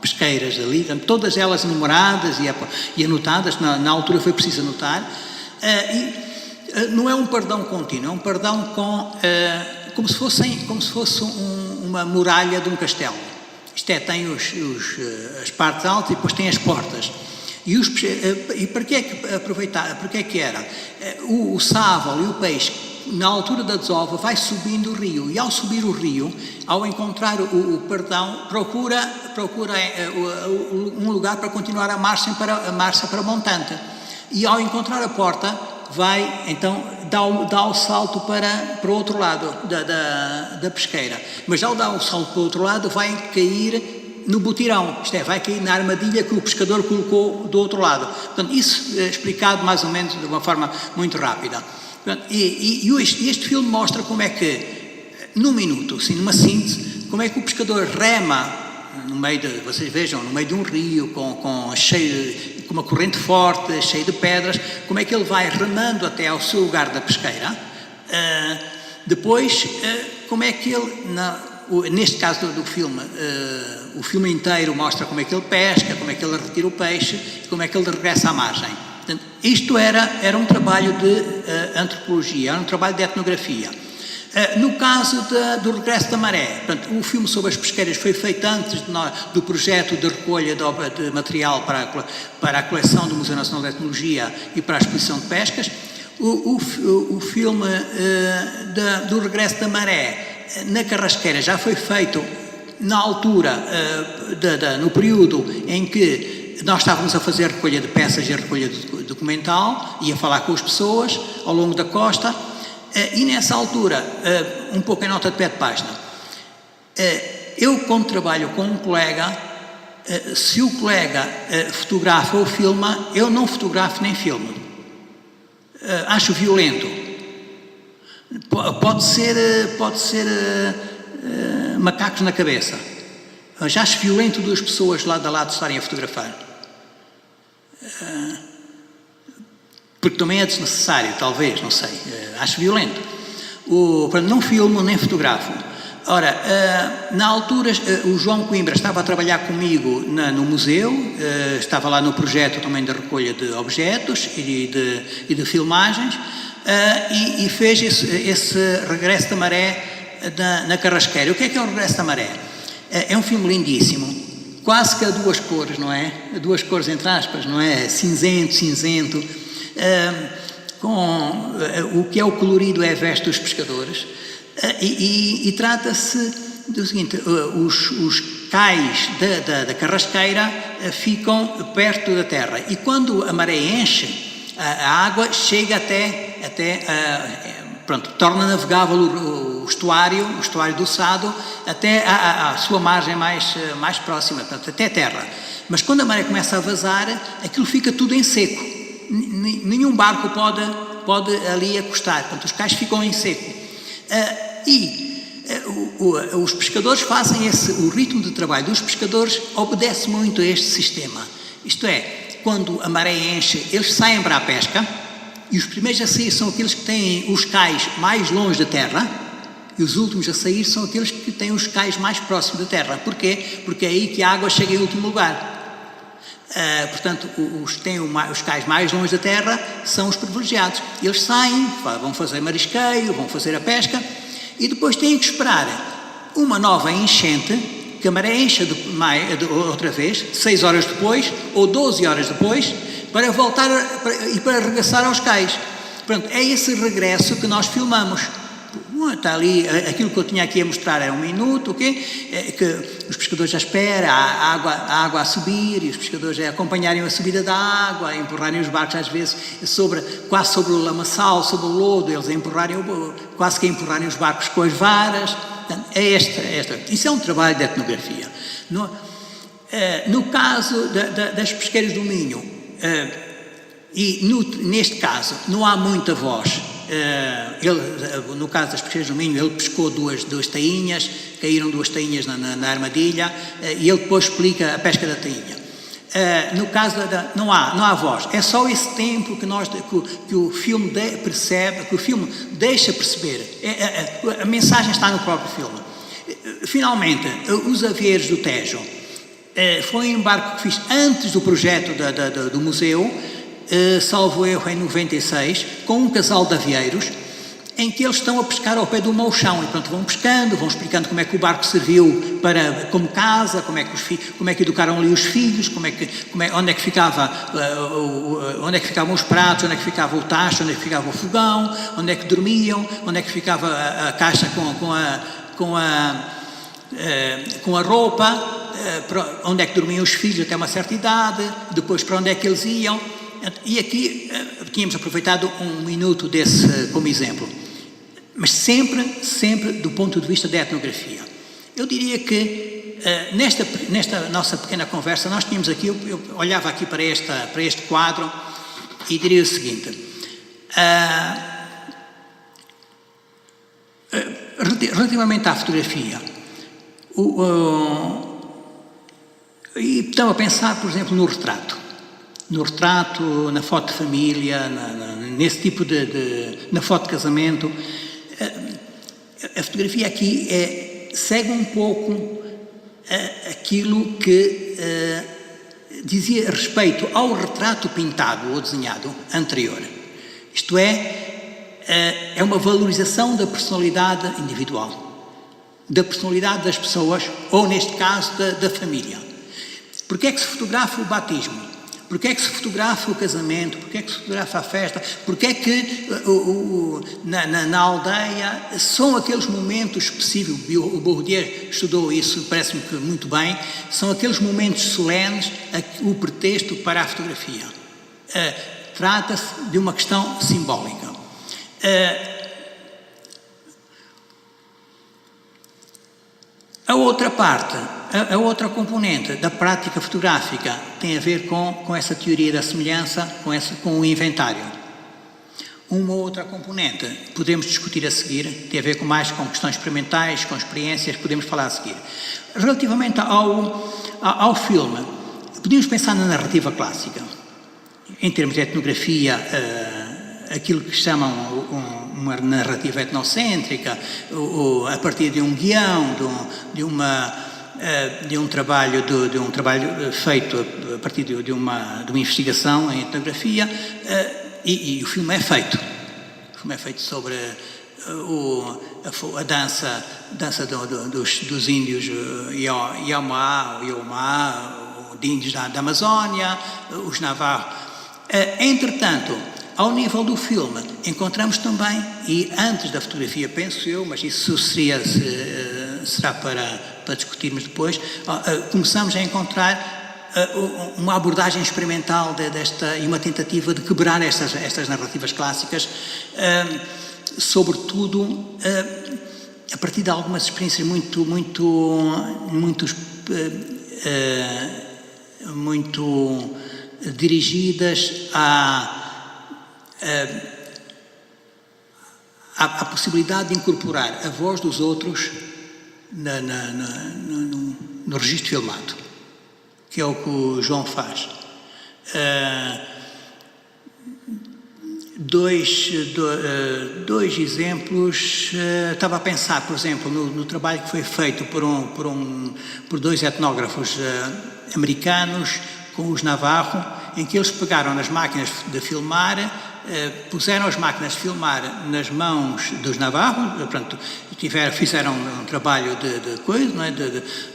pesqueiras ali, todas elas numeradas e anotadas. Na altura foi preciso anotar. Não é um pardão contínuo, é um pardão como se fosse uma muralha de um castelo. Isto é, tem as partes altas e depois tem as portas. E para que é que aproveitar? Para que é que era? O sábalo e o peixe, na altura da desova, vai subindo o rio, e ao subir o rio, ao encontrar o pardão, procura um lugar para continuar a marcha para o montante. E ao encontrar a porta, vai, então, dá o salto para o outro lado da pesqueira. Mas ao dar o salto para o outro lado, vai cair no botirão, isto é, vai cair na armadilha que o pescador colocou do outro lado. Portanto, isso é explicado mais ou menos de uma forma muito rápida. Portanto, este filme mostra como é que, num minuto, assim, numa síntese, como é que o pescador rema no meio vocês vejam, no meio de um rio com uma corrente forte, cheio de pedras, como é que ele vai remando até ao seu lugar da pesqueira. Depois, como é que ele, neste caso do filme, o filme inteiro mostra como é que ele pesca, como é que ele retira o peixe, como é que ele regressa à margem. Portanto, isto era um trabalho de antropologia, era um trabalho de etnografia. No caso do Regresso da Maré, portanto, o filme sobre as pesqueiras foi feito antes do projeto de recolha de material para a coleção do Museu Nacional de Etnologia e para a exposição de pescas. O filme do Regresso da Maré na Carrasqueira já foi feito na altura, no período em que nós estávamos a fazer recolha de peças e recolha documental, e a falar com as pessoas ao longo da costa. E nessa altura, um pouco em nota de pé de página, eu, quando trabalho com um colega, se o colega fotografa ou filma, eu não fotografo nem filmo. Acho violento. Pode ser macacos na cabeça. Já acho violento duas pessoas lado a lado estarem a fotografar. Porque também é desnecessário, talvez, não sei, acho violento. Não filmo nem fotografo. Ora, na altura, o João Coimbra estava a trabalhar comigo no museu, estava lá no projeto também de recolha de objetos e de filmagens, e fez esse Regresso da Maré na Carrasqueira. O que é o Regresso da Maré? É um filme lindíssimo, quase que a duas cores, não é? A duas cores entre aspas, não é? Cinzento. Com o que é o colorido é a veste dos pescadores, e trata-se do seguinte: os cais da Carrasqueira ficam perto da terra, e quando a maré enche, a água chega torna navegável o estuário do Sado até à sua margem mais próxima, portanto, até a terra. Mas quando a maré começa a vazar, aquilo fica tudo em seco. Nenhum barco pode ali acostar, portanto, os cais ficam em seco. Os pescadores fazem o ritmo de trabalho dos pescadores obedece muito a este sistema. Isto é, quando a maré enche, eles saem para a pesca, e os primeiros a sair são aqueles que têm os cais mais longe da terra, e os últimos a sair são aqueles que têm os cais mais próximos da terra. Porquê? Porque é aí que a água chega em último lugar. Portanto, os que têm os cais mais longe da terra são os privilegiados. Eles saem, vão fazer marisqueio, vão fazer a pesca, e depois têm que esperar uma nova enchente, que a maré encha outra vez, 6 horas depois, ou 12 horas depois, para voltar e para regressar aos cais. Portanto, é esse regresso que nós filmamos. Está ali, aquilo que eu tinha aqui a mostrar era 1 minuto, que os pescadores já esperam a água a subir, e os pescadores a acompanharem a subida da água, a empurrarem os barcos às vezes quase sobre o lamaçal, sobre o lodo, eles quase que a empurrarem os barcos com as varas. Portanto, isso é um trabalho de etnografia. No caso das pesqueiras do Minho, neste caso não há muita voz. No caso das pesqueiras do Minho, ele pescou duas tainhas, caíram 2 tainhas na armadilha, e ele depois explica a pesca da tainha. No caso não há voz, é só esse tempo que o filme percebe, que o filme deixa perceber. A mensagem está no próprio filme. Finalmente, Os Avieiros do Tejo foi um embarque que fiz antes do projeto do museu, salvo erro em 96, com um casal de avieiros, em que eles estão a pescar ao pé do mouchão, e pronto, vão pescando, vão explicando como é que o barco serviu como casa, como é que educaram ali os filhos, onde é que ficavam os pratos, onde é que ficava o tacho, onde é que ficava o fogão, onde é que dormiam, onde é que ficava a caixa com a roupa, onde é que dormiam os filhos até uma certa idade, depois para onde é que eles iam. E aqui tínhamos aproveitado 1 minuto desse como exemplo, mas sempre do ponto de vista da etnografia. Eu diria que nesta nossa pequena conversa nós tínhamos aqui, eu olhava aqui para este quadro e diria o seguinte: relativamente à fotografia, e estava a pensar, por exemplo, no retrato, na foto de família, nesse tipo na foto de casamento. A fotografia aqui segue um pouco aquilo que dizia respeito ao retrato pintado ou desenhado anterior. Isto é uma valorização da personalidade individual, da personalidade das pessoas, ou neste caso da família. Porquê é que se fotografa o batismo? Porquê é que se fotografa o casamento? Porquê é que se fotografa a festa? Porquê é que na aldeia são aqueles momentos específicos, o Bourdieu estudou isso, parece-me que muito bem, são aqueles momentos solenes, o pretexto para a fotografia. Trata-se de uma questão simbólica. A outra parte, a outra componente da prática fotográfica tem a ver com essa teoria da semelhança, com o inventário. Uma outra componente, podemos discutir a seguir, tem a ver mais com questões experimentais, com experiências, podemos falar a seguir. Relativamente ao filme, podemos pensar na narrativa clássica. Em termos de etnografia, aquilo que chamam uma narrativa etnocêntrica, a partir de um guião, de um trabalho feito a partir de uma investigação em etnografia, e o filme é feito. O filme é feito sobre a dança dos índios Iomá, de índios da Amazónia, os Navarros. Entretanto, ao nível do filme, encontramos também, e antes da fotografia, penso eu, mas isso será para discutirmos depois, começamos a encontrar uma abordagem experimental e uma tentativa de quebrar estas narrativas clássicas, sobretudo a partir de algumas experiências muito dirigidas à possibilidade de incorporar a voz dos outros no registro filmado, que é o que o João faz. Dois exemplos. Estava a pensar, por exemplo, no trabalho que foi feito por 2 etnógrafos americanos com os Navarro, em que eles pegaram nas máquinas de filmar, puseram as máquinas de filmar nas mãos dos Navarro, portanto, fizeram um trabalho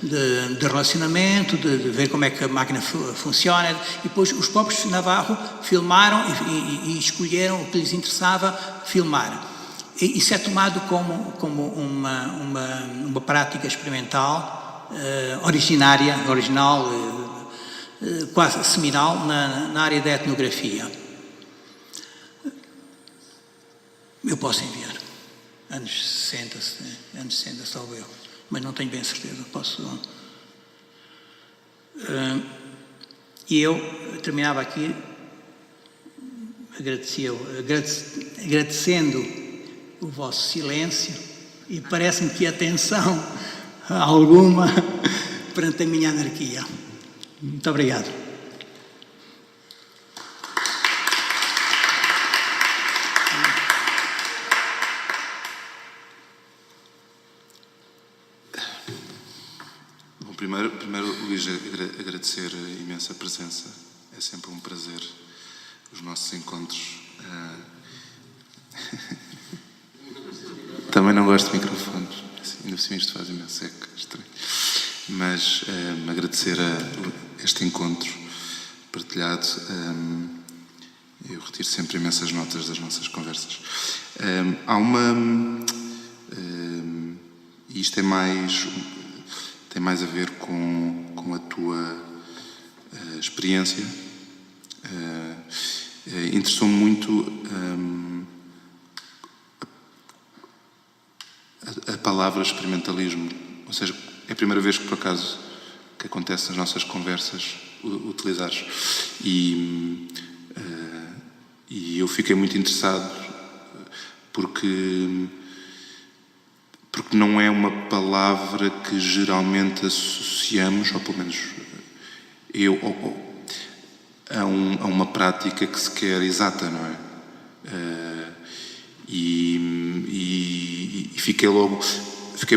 de relacionamento, de ver como é que a máquina funciona, e depois os próprios Navarro filmaram e escolheram o que lhes interessava filmar. Isso é tomado como uma prática experimental original, quase seminal na área da etnografia. Eu posso enviar. Anos 60, salvo eu. Mas não tenho bem certeza. Posso... E eu terminava aqui agradecendo o vosso silêncio e parece-me que atenção alguma perante a minha anarquia. Muito obrigado. Bom, primeiro, Luís, agradecer a imensa presença. É sempre um prazer os nossos encontros. Também não gosto de microfones. Ainda por cima isto faz imenso eco. Estranho. Mas agradecer a este encontro partilhado. Eu retiro sempre imensas notas das nossas conversas. Há uma... e isto tem mais a ver com a tua experiência. Interessou-me muito a palavra experimentalismo, ou seja, é a primeira vez que por acaso que acontece nas nossas conversas utilizares, e eu fiquei muito interessado porque não é uma palavra que geralmente associamos, ou pelo menos eu, a uma prática que se quer exata, não é? E fiquei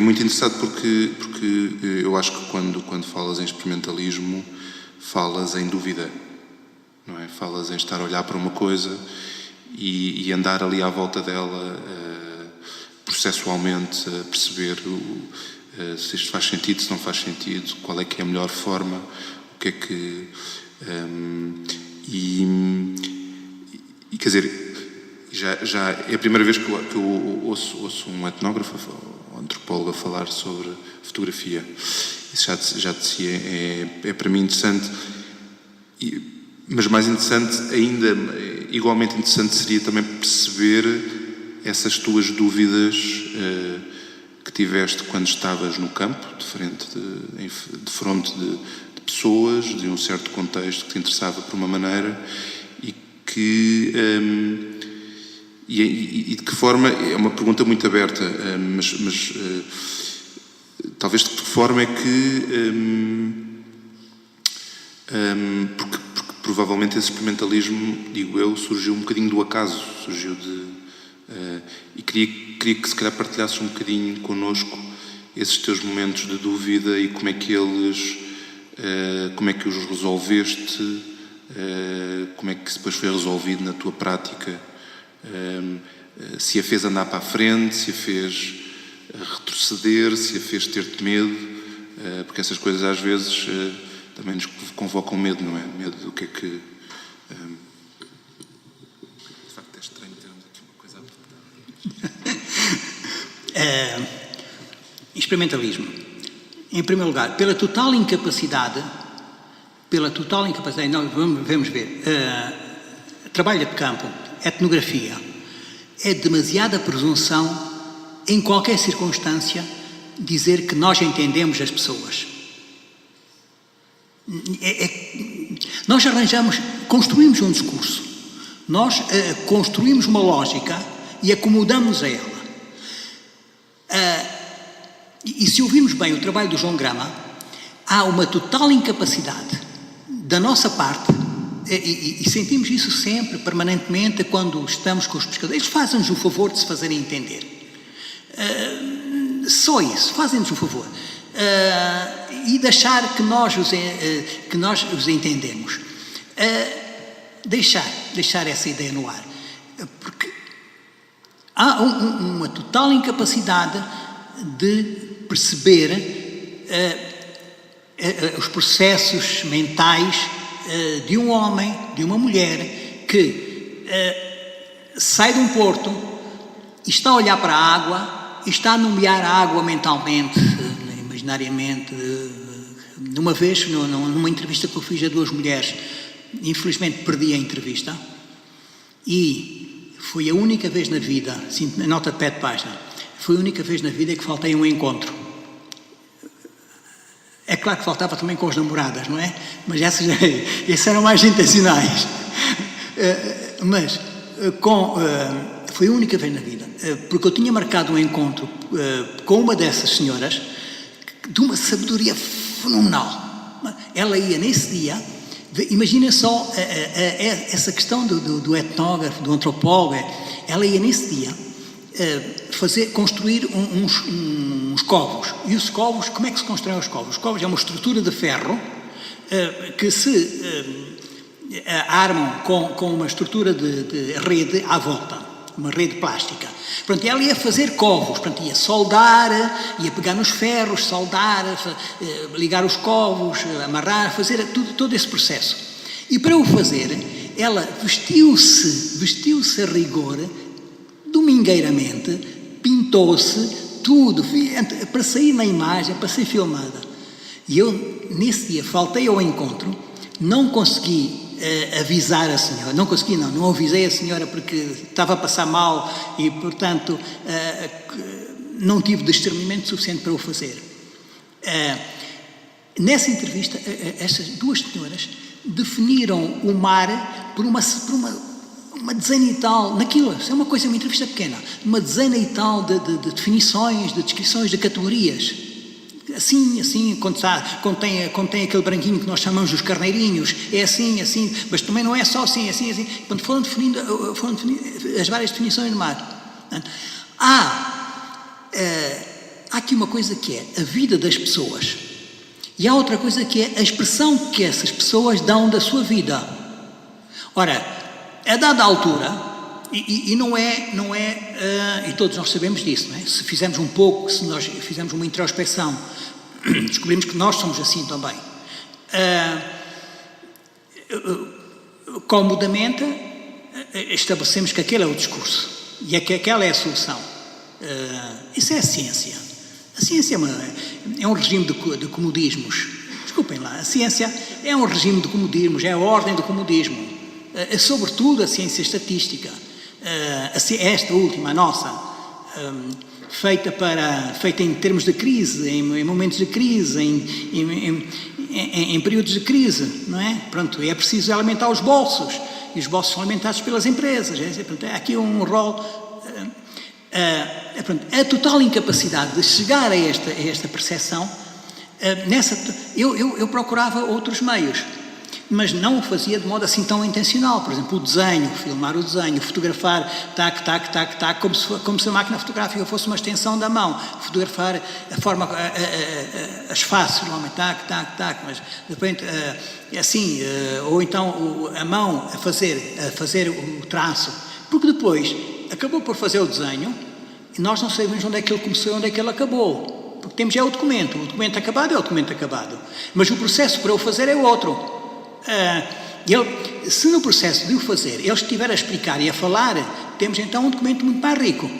muito interessado porque eu acho que quando falas em experimentalismo, falas em dúvida, não é? Falas em estar a olhar para uma coisa e andar ali à volta dela, processualmente, a perceber se isto faz sentido, se não faz sentido, qual é que é a melhor forma, o que é que... quer dizer, já é a primeira vez que eu ouço um etnógrafo ou um antropólogo a falar sobre fotografia. Isso já dizia, é para mim interessante, mas mais interessante ainda, igualmente interessante seria também perceber essas tuas dúvidas que tiveste quando estavas no campo, de fronte de pessoas, de um certo contexto que te interessava por uma maneira e de que forma, é uma pergunta muito aberta, mas talvez de que forma é que, porque provavelmente esse experimentalismo, digo eu, surgiu um bocadinho do acaso, surgiu e queria que se calhar partilhasses um bocadinho connosco esses teus momentos de dúvida e como é que os resolveste, como é que depois foi resolvido na tua prática, se a fez andar para a frente, se a fez retroceder, se a fez ter-te medo, porque essas coisas às vezes também nos convocam medo, não é? Medo do que é que... De facto é estranho termos aqui uma coisa a experimentalismo. Em primeiro lugar, pela total incapacidade, não, vamos ver, trabalho de campo, etnografia, é demasiada presunção, em qualquer circunstância, dizer que nós entendemos as pessoas. Nós construímos um discurso, nós construímos uma lógica e acomodamos a ela. E se ouvirmos bem o trabalho do João Grama, há uma total incapacidade da nossa parte, e sentimos isso sempre, permanentemente, quando estamos com os pescadores. Eles fazem-nos o favor de se fazerem entender. Só isso, fazem-nos o favor. E de achar que nós os entendemos. Deixar essa ideia no ar. Porque há uma total incapacidade de perceber os processos mentais de um homem, de uma mulher que sai de um porto e está a olhar para a água e está a nomear a água mentalmente, imaginariamente. Uma vez, numa entrevista que eu fiz a duas mulheres, infelizmente perdi a entrevista, e foi a única vez na vida, assim, nota de pé de página, foi a única vez na vida que faltei a um encontro. É claro que faltava também com as namoradas, não é? Mas esses eram mais intencionais. Mas foi a única vez na vida, porque eu tinha marcado um encontro com uma dessas senhoras de uma sabedoria fenomenal. Ela ia nesse dia, imagina só essa questão do etnógrafo, do antropólogo, ela ia nesse dia construir uns covos. E os covos, como é que se constroem os covos? Os covos é uma estrutura de ferro que se armam com uma estrutura de rede à volta, uma rede plástica. Pronto, ela ia fazer covos, pronto, ia soldar, ia pegar nos ferros, soldar, ligar os covos, amarrar, fazer todo esse processo. E para o fazer, ela vestiu-se a rigor, domingueiramente, pintou-se, tudo, para sair na imagem, para ser filmada. E eu, nesse dia, faltei ao encontro, não consegui avisar a senhora, não avisei a senhora porque estava a passar mal e, portanto, não tive discernimento suficiente para o fazer. Nessa entrevista, estas duas senhoras definiram o mar por uma dezena e tal, naquilo, isso é uma entrevista pequena, uma dezena e tal de definições, de descrições, de categorias. Assim, quando tem aquele branquinho que nós chamamos dos carneirinhos, é assim, mas também não é só assim. Quando foram definindo as várias definições do mar. Há aqui uma coisa que é a vida das pessoas, e há outra coisa que é a expressão que essas pessoas dão da sua vida. Ora, a dada altura, e não é, e todos nós sabemos disso, não é? Se fizermos se nós fizermos uma introspecção, descobrimos que nós somos assim também. Comodamente, estabelecemos que aquele é o discurso, e que aquela é a solução. Isso é a ciência. A ciência é um regime de comodismos. Desculpem lá, a ciência é um regime de comodismos, é a ordem do comodismo. Sobretudo a ciência estatística. Esta última, a nossa, feita em termos de crise, em momentos de crise, em períodos de crise, não é? Pronto, é preciso alimentar os bolsos, e os bolsos são alimentados pelas empresas. Há aqui um rol. A total incapacidade de chegar a esta percepção, eu procurava outros meios, mas não o fazia de modo assim tão intencional. Por exemplo, o desenho, filmar o desenho, fotografar, tac, como se a máquina fotográfica fosse uma extensão da mão, fotografar a forma, as faces do homem, tac, mas de repente, assim, ou então a mão a fazer o traço, porque depois acabou por fazer o desenho e nós não sabemos onde é que ele começou e onde é que ele acabou, porque temos o documento acabado é o documento acabado, mas o processo para o fazer é o outro. Se no processo de o fazer ele estiver a explicar e a falar, temos então um documento muito mais rico.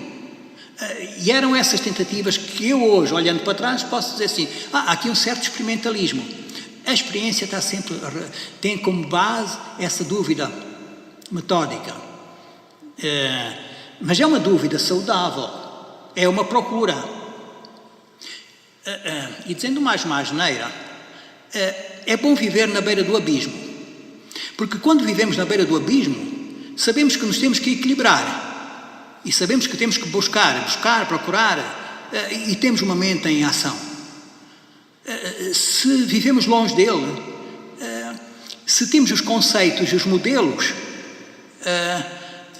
E eram essas tentativas que eu hoje, olhando para trás, posso dizer assim, há aqui um certo experimentalismo. A experiência tem como base essa dúvida metódica, mas é uma dúvida saudável, é uma procura. E dizendo mais uma asneira, é bom viver na beira do abismo, porque quando vivemos na beira do abismo, sabemos que nos temos que equilibrar, e sabemos que temos que buscar, procurar, e temos uma mente em ação. Se vivemos longe dele, se temos os conceitos e os modelos,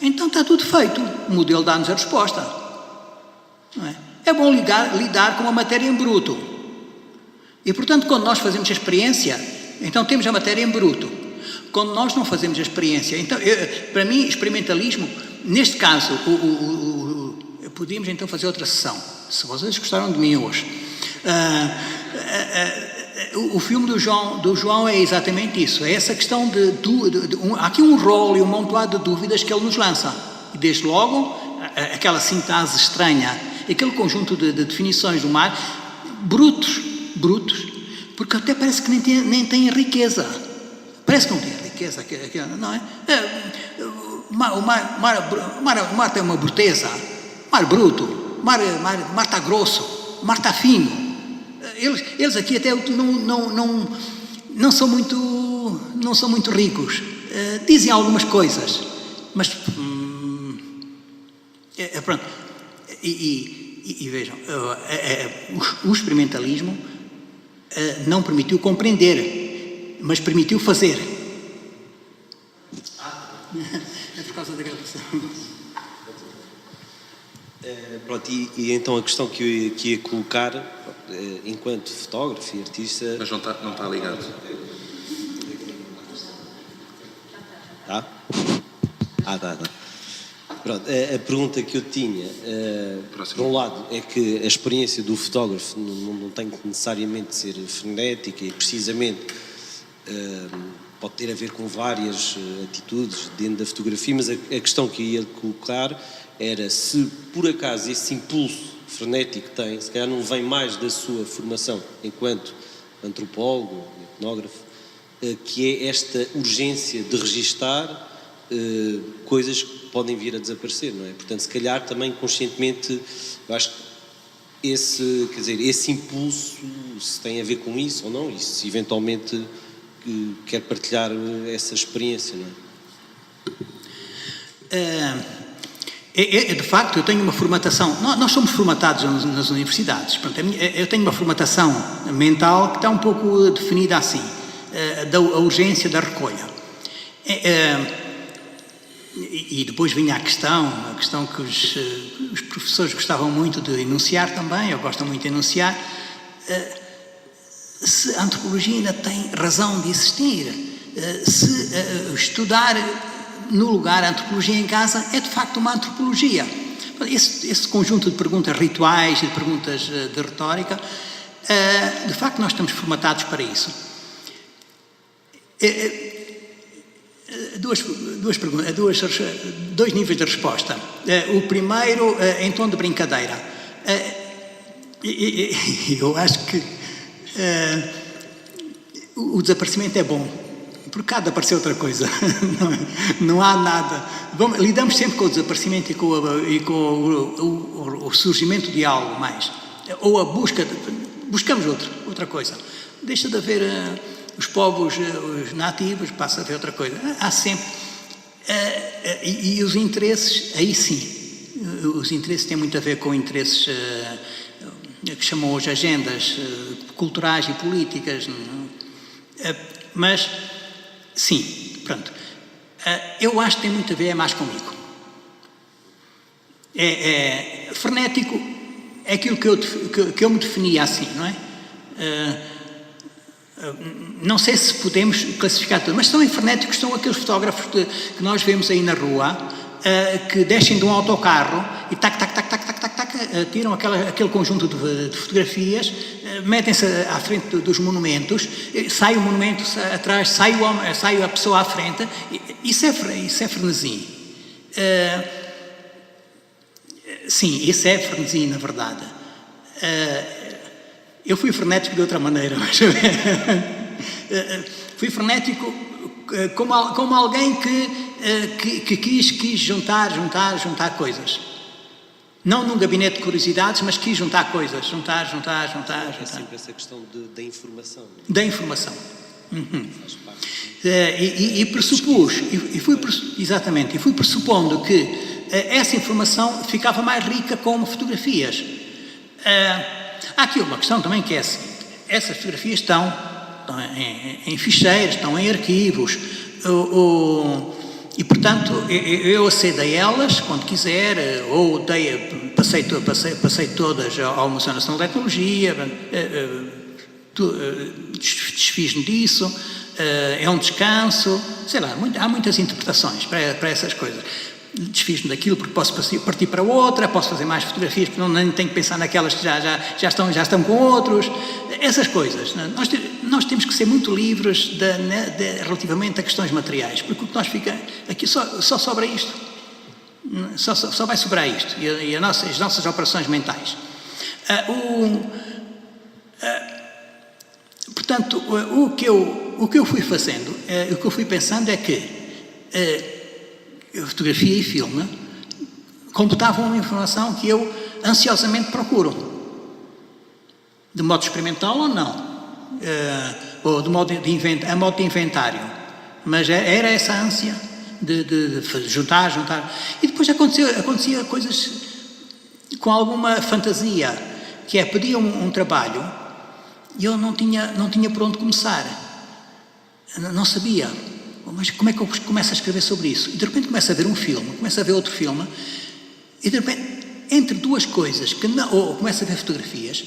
então está tudo feito, o modelo dá-nos a resposta, não é? É bom lidar com a matéria em bruto. E, portanto, quando nós fazemos a experiência, então temos a matéria em bruto. Quando nós não fazemos a experiência, então, para mim, experimentalismo, neste caso, podíamos então fazer outra sessão, se vocês gostaram de mim hoje. O filme do João é exatamente isso, é essa questão há aqui um rol e um montoado de dúvidas que ele nos lança. E desde logo, aquela sintase estranha, aquele conjunto de definições do mar, brutos, porque até parece que nem tem riqueza. Parece que não tem riqueza, não é? O mar tem uma bruteza, mar bruto, mar está grosso, mar está fino. Eles aqui até não são muito ricos. Dizem algumas coisas, mas pronto. E vejam, o experimentalismo não permitiu compreender, mas permitiu fazer. É por causa da gravação. Pronto, e então a questão que eu ia colocar, enquanto fotógrafo e artista... Mas não está ligado. Tá? Tá. Pronto, a pergunta que eu tinha, por um lado, é que a experiência do fotógrafo não tem que necessariamente ser frenética e precisamente pode ter a ver com várias atitudes dentro da fotografia, mas a questão que eu ia colocar era se por acaso esse impulso frenético que tem, se calhar não vem mais da sua formação enquanto antropólogo, etnógrafo, que é esta urgência de registar coisas que podem vir a desaparecer, não é? Portanto, se calhar também conscientemente, eu acho que esse impulso, se tem a ver com isso ou não, e se eventualmente quer partilhar essa experiência, não é? De facto, eu tenho uma formatação, nós somos formatados nas universidades, eu tenho uma formatação mental que está um pouco definida assim, da urgência da recolha. E depois vinha a questão que os professores gostavam muito de enunciar também, ou gostam muito de enunciar, se a antropologia ainda tem razão de existir, se estudar no lugar a antropologia em casa é de facto uma antropologia. Esse conjunto de perguntas rituais e de perguntas de retórica, de facto nós estamos formatados para isso. Dois níveis de resposta. O primeiro, em tom de brincadeira. Eu acho que o desaparecimento é bom, porque cá de aparecer outra coisa. Não há nada. Lidamos sempre com o desaparecimento e com o surgimento de algo mais. Ou a buscamos outra coisa. Deixa de haver os povos, os nativos, passa a haver outra coisa. Há sempre. E os interesses, aí sim. Os interesses têm muito a ver com interesses que chamam hoje agendas culturais e políticas. Mas, sim, pronto. Eu acho que tem muito a ver mais comigo. Frenético é aquilo que eu me definia assim, não é? Não sei se podemos classificar tudo, mas também frenéticos são aqueles fotógrafos que nós vemos aí na rua, que descem de um autocarro e tiram aquele conjunto de fotografias, metem-se à frente dos monumentos, sai o monumento atrás, sai a pessoa à frente. Isso é frenesim. Sim, isso é frenesim, na verdade. Eu fui frenético de outra maneira, mas fui frenético como alguém que quis juntar coisas. Não num gabinete de curiosidades, mas quis juntar coisas. Juntar. É sempre essa questão da informação. Da informação. Faz parte. E pressupus, exatamente, e fui pressupondo que essa informação ficava mais rica com fotografias. Há aqui uma questão também que é a seguinte: essas fotografias estão em ficheiros, estão em arquivos, e portanto eu acedo a elas quando quiser, ou passei todas ao Museu Nacional de Etnologia, desfiz-me disso, é um descanso, sei lá, há muitas interpretações para essas coisas. Desfiz-me daquilo porque posso partir para outra, posso fazer mais fotografias porque nem tenho que pensar naquelas que já estão com outros, essas coisas. Nós temos que ser muito livres relativamente a questões materiais, porque o que nós fica aqui só sobra isto, só vai sobrar isto e as nossas operações mentais. Portanto, o que eu fui fazendo, o que eu fui pensando é que fotografia e filme completavam uma informação que eu ansiosamente procuro. de modo experimental ou não, ou de modo a modo de inventário, mas era essa ânsia de juntar. E depois acontecia coisas com alguma fantasia, que é, pedia um trabalho e eu não tinha por onde começar, não sabia, mas como é que eu começo a escrever sobre isso? E de repente começo a ver um filme, começo a ver outro filme, e de repente, entre duas coisas, ou começo a ver fotografias,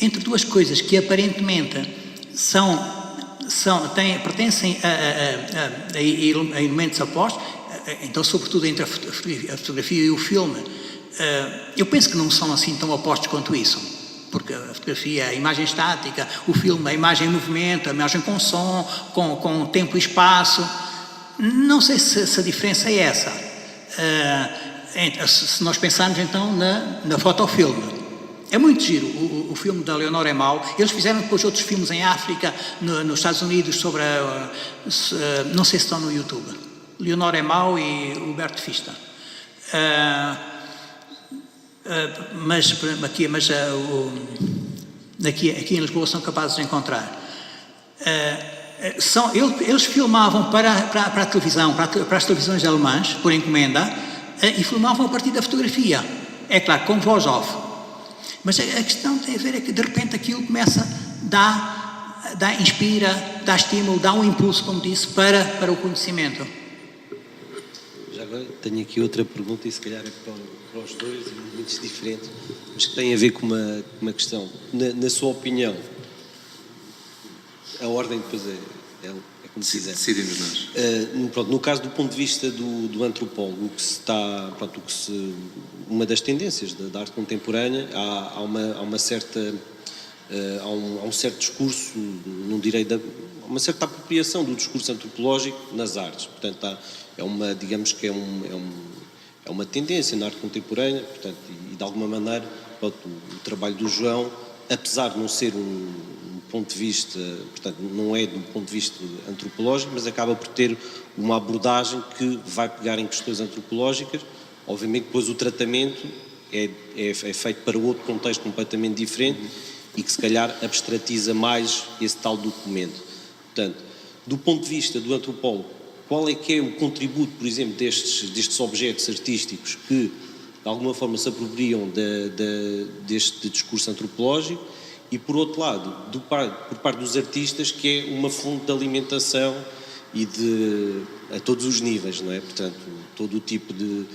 entre duas coisas que aparentemente pertencem a elementos opostos, então sobretudo entre a fotografia e o filme, eu penso que não são assim tão opostos quanto isso, porque a fotografia é a imagem estática, o filme é a imagem em movimento, a imagem com som, com tempo e espaço. Não sei se a diferença é essa. Se nós pensarmos então na fotofilme, é muito giro o filme da Leonor Emau. Eles fizeram depois outros filmes em África, nos Estados Unidos, sobre não sei se estão no YouTube, Leonor Emau e Huberto Fista. Mas aqui em Lisboa são capazes de encontrar. Eles filmavam para a televisão, para as televisões alemãs, por encomenda, e filmavam a partir da fotografia. É claro, com voz off. Mas a questão tem a ver é que de repente aquilo começa, inspira, dá estímulo, dá um impulso, como disse, para o conhecimento. Já agora tenho aqui outra pergunta, e se calhar é para os dois, em momentos diferentes, mas que tem a ver com uma questão. Na sua opinião, a ordem depois é como se quiser. Decidimos nós. No caso do ponto de vista do antropólogo, uma das tendências da arte contemporânea, há um certo discurso, não direi, uma certa apropriação do discurso antropológico nas artes. Portanto, digamos que é uma tendência na arte contemporânea, portanto, e de alguma maneira o trabalho do João, apesar de não ser um ponto de vista, portanto, não é do ponto de vista antropológico, mas acaba por ter uma abordagem que vai pegar em questões antropológicas. Obviamente depois o tratamento é feito para outro contexto completamente diferente e que se calhar abstratiza mais esse tal documento. Portanto, do ponto de vista do antropólogo, qual é que é o contributo, por exemplo, destes objetos artísticos que de alguma forma se apropriam deste discurso antropológico, e por outro lado, por parte dos artistas, que é uma fonte de alimentação e a todos os níveis, não é? Portanto, todo o tipo de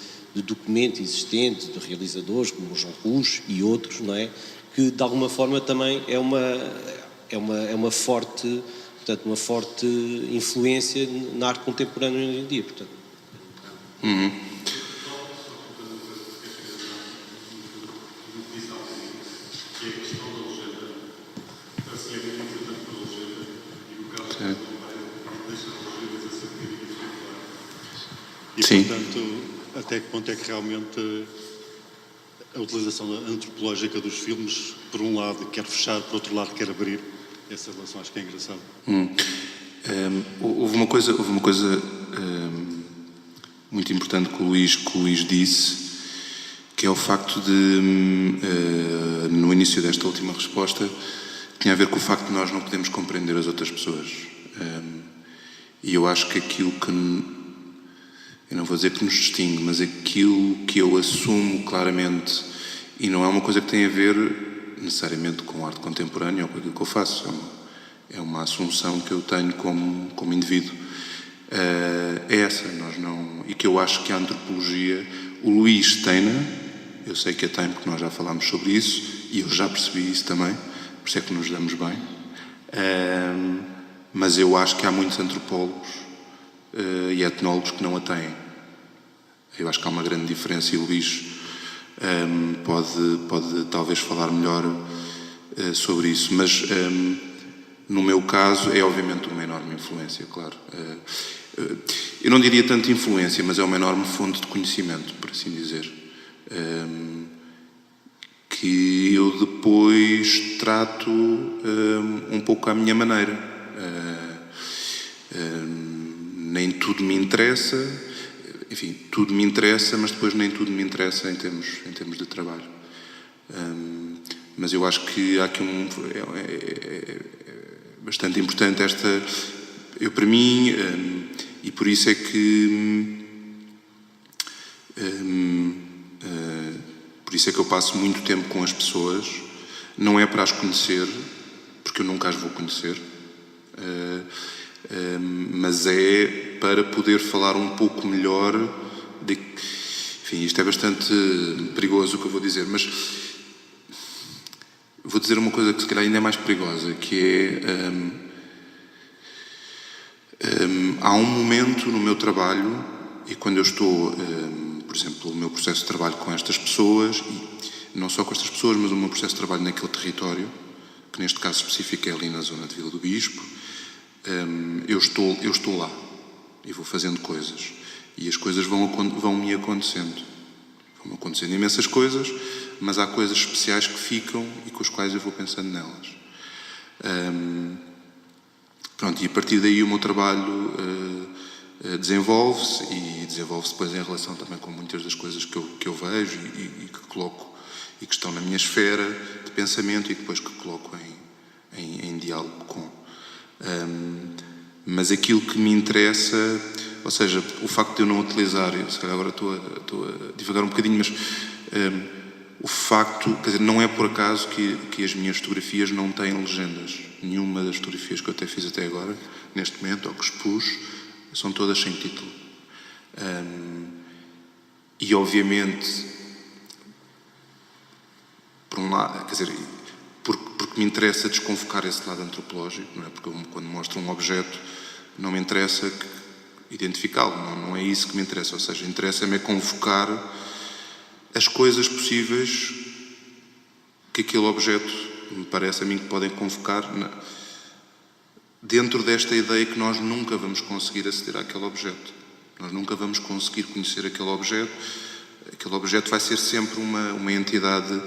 documento existente, de realizadores como o João Rus e outros, não é? Que de alguma forma também é uma forte influência na arte contemporânea hoje em dia, portanto. E, Sim. portanto, até que ponto é que realmente a utilização antropológica dos filmes, por um lado, quer fechar, por outro lado, quer abrir? Essa relação acho que é engraçada. Houve uma coisa muito importante que o Luís disse, que é o facto de, no início desta última resposta, tinha a ver com o facto de nós não podemos compreender as outras pessoas. E eu acho que aquilo que, eu não vou dizer que nos distingue, mas aquilo que eu assumo claramente, e não é uma coisa que tem a ver necessariamente com arte contemporânea ou com aquilo que eu faço, é uma assunção que eu tenho como indivíduo, é essa, e que eu acho que a antropologia, o Luís tem-na, eu sei que a tem porque nós já falámos sobre isso, e eu já percebi isso também, por isso é que nos damos bem, mas eu acho que há muitos antropólogos e etnólogos que não a têm. Eu acho que há uma grande diferença, e o Luís pode talvez falar melhor sobre isso, mas no meu caso é obviamente uma enorme influência, claro. Eu não diria tanto influência, mas é uma enorme fonte de conhecimento, por assim dizer, que eu depois trato um pouco à minha maneira. Nem tudo me interessa, enfim, tudo me interessa, mas depois nem tudo me interessa em termos de trabalho. Mas eu acho que há aqui é bastante importante para mim, e por isso é que eu passo muito tempo com as pessoas. Não é para as conhecer, porque eu nunca as vou conhecer, mas é para poder falar um pouco melhor enfim, isto é bastante perigoso o que eu vou dizer, mas vou dizer uma coisa que se calhar ainda é mais perigosa, que é há um momento no meu trabalho, e quando eu estou, por exemplo, o meu processo de trabalho com estas pessoas, e não só com estas pessoas, mas o meu processo de trabalho naquele território, que neste caso específico é ali na zona de Vila do Bispo, eu estou lá e vou fazendo coisas, e as coisas vão-me acontecendo. Vão-me acontecendo imensas coisas, mas há coisas especiais que ficam e com as quais eu vou pensando nelas. Pronto, e a partir daí o meu trabalho desenvolve-se, e desenvolve-se depois em relação também com muitas das coisas que eu vejo e que coloco, e que estão na minha esfera de pensamento, e depois que coloco em diálogo com. Mas aquilo que me interessa, ou seja, o facto de eu não utilizar, se calhar agora estou a divagar um bocadinho, mas o facto, quer dizer, não é por acaso que as minhas fotografias não têm legendas. Nenhuma das fotografias que eu até fiz até agora, neste momento, ou que expus, são todas sem título. E obviamente, por um lado, quer dizer, porque me interessa desconvocar esse lado antropológico, não é? Porque quando mostro um objeto não me interessa identificá-lo, não é isso que me interessa, ou seja, interessa-me é convocar as coisas possíveis que aquele objeto me parece a mim que podem convocar dentro desta ideia que nós nunca vamos conseguir aceder àquele objeto. Nós nunca vamos conseguir conhecer aquele objeto. Aquele objeto vai ser sempre uma entidade,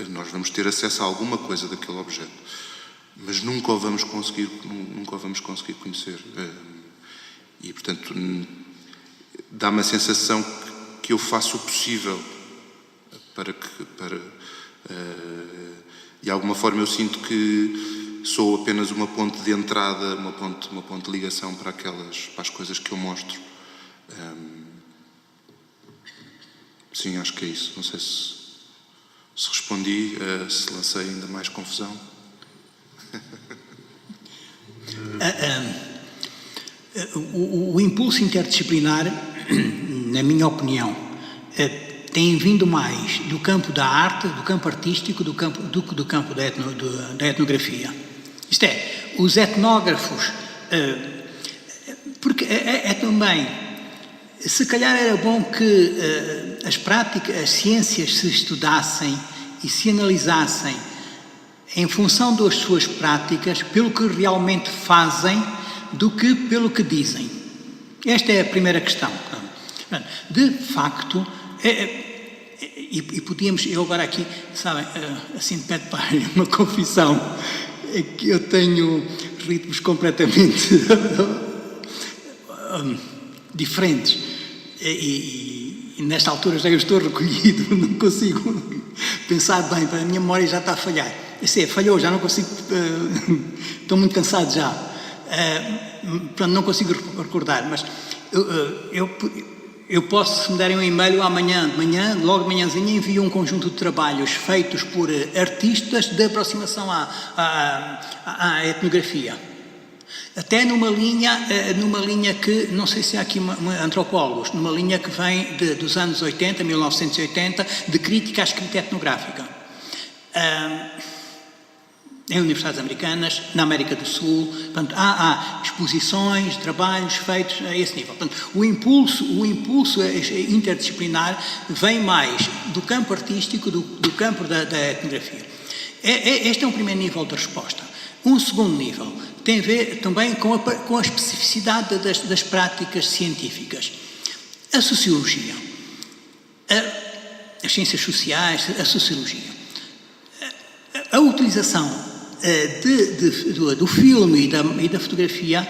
nós vamos ter acesso a alguma coisa daquele objeto, mas nunca o vamos conseguir conhecer. E, portanto, dá-me a sensação que eu faço o possível para de alguma forma eu sinto que sou apenas uma ponte de entrada, uma ponte de ligação para as coisas que eu mostro. Sim, acho que é isso. Não sei se respondi, se lancei ainda mais confusão. O impulso interdisciplinar, na minha opinião, tem vindo mais do campo da arte, do campo artístico, do campo da etnografia. Isto é, os etnógrafos, porque é também, se calhar era bom que as ciências se estudassem e se analisassem em função das suas práticas, pelo que realmente fazem, do que pelo que dizem. Esta é a primeira questão. De facto, e podíamos, eu agora aqui, sabem, assim de pé de página, uma confissão, é que eu tenho ritmos completamente diferentes, e nesta altura já eu estou recolhido, não consigo pensar bem, a minha memória já está a falhar. Falhou, já não consigo, estou muito cansado já, portanto não consigo recordar, mas eu posso, se me derem um e-mail amanhã de manhã, logo de manhãzinha, envio um conjunto de trabalhos feitos por artistas de aproximação à etnografia. Até numa linha que, não sei se há aqui antropólogos, numa linha que vem dos anos 80, 1980, de crítica à escrita etnográfica. Em universidades americanas, na América do Sul, portanto, há exposições, trabalhos feitos a esse nível. Portanto, o impulso interdisciplinar vem mais do campo artístico, do campo da etnografia. Este é um primeiro nível de resposta. Um segundo nível tem a ver também com a especificidade das práticas científicas. A sociologia, as ciências sociais, a sociologia. A utilização do filme e da fotografia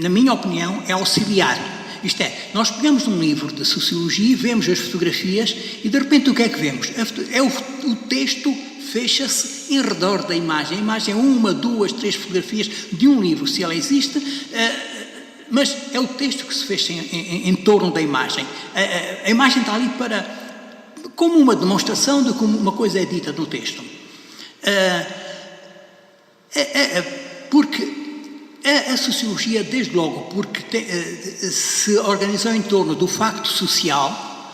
na minha opinião, é auxiliar. Isto é, nós pegamos um livro de sociologia, vemos as fotografias e de repente o que é que vemos? O texto fecha-se em redor da imagem. A imagem é 1, 2, 3 fotografias de um livro, se ela existe, mas é o texto que se fecha em torno da imagem. A imagem está ali como uma demonstração de como uma coisa é dita no texto. Porque a sociologia, desde logo, porque se organizou em torno do facto social,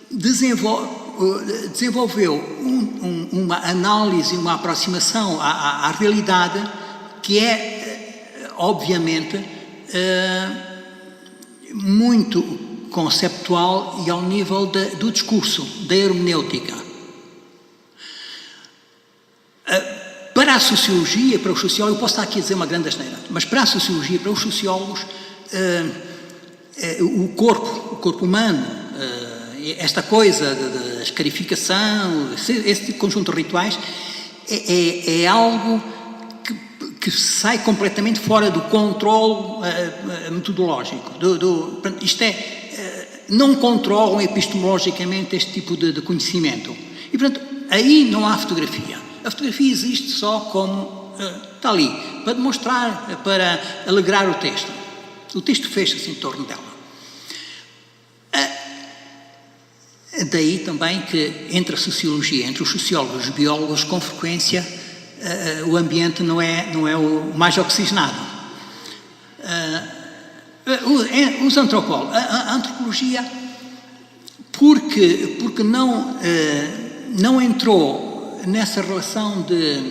desenvolveu uma análise, uma aproximação à realidade que é, obviamente, muito conceptual e ao nível do discurso, da hermenêutica. Para a sociologia, para os sociólogos, eu posso estar aqui a dizer uma grande asneira, mas para a sociologia, para os sociólogos, o corpo humano, esta coisa da escarificação, esse conjunto de rituais, é algo que sai completamente fora do controle metodológico. Isto não controlam epistemologicamente este tipo de conhecimento. E, portanto, aí não há fotografia. A fotografia existe só como está ali, para demonstrar, para alegrar o texto. O texto fecha-se em torno dela. Daí também que entre a sociologia, entre os sociólogos e os biólogos, com frequência, o ambiente não é o mais oxigenado. Os antropólogos, a antropologia, porque não entrou nessa relação de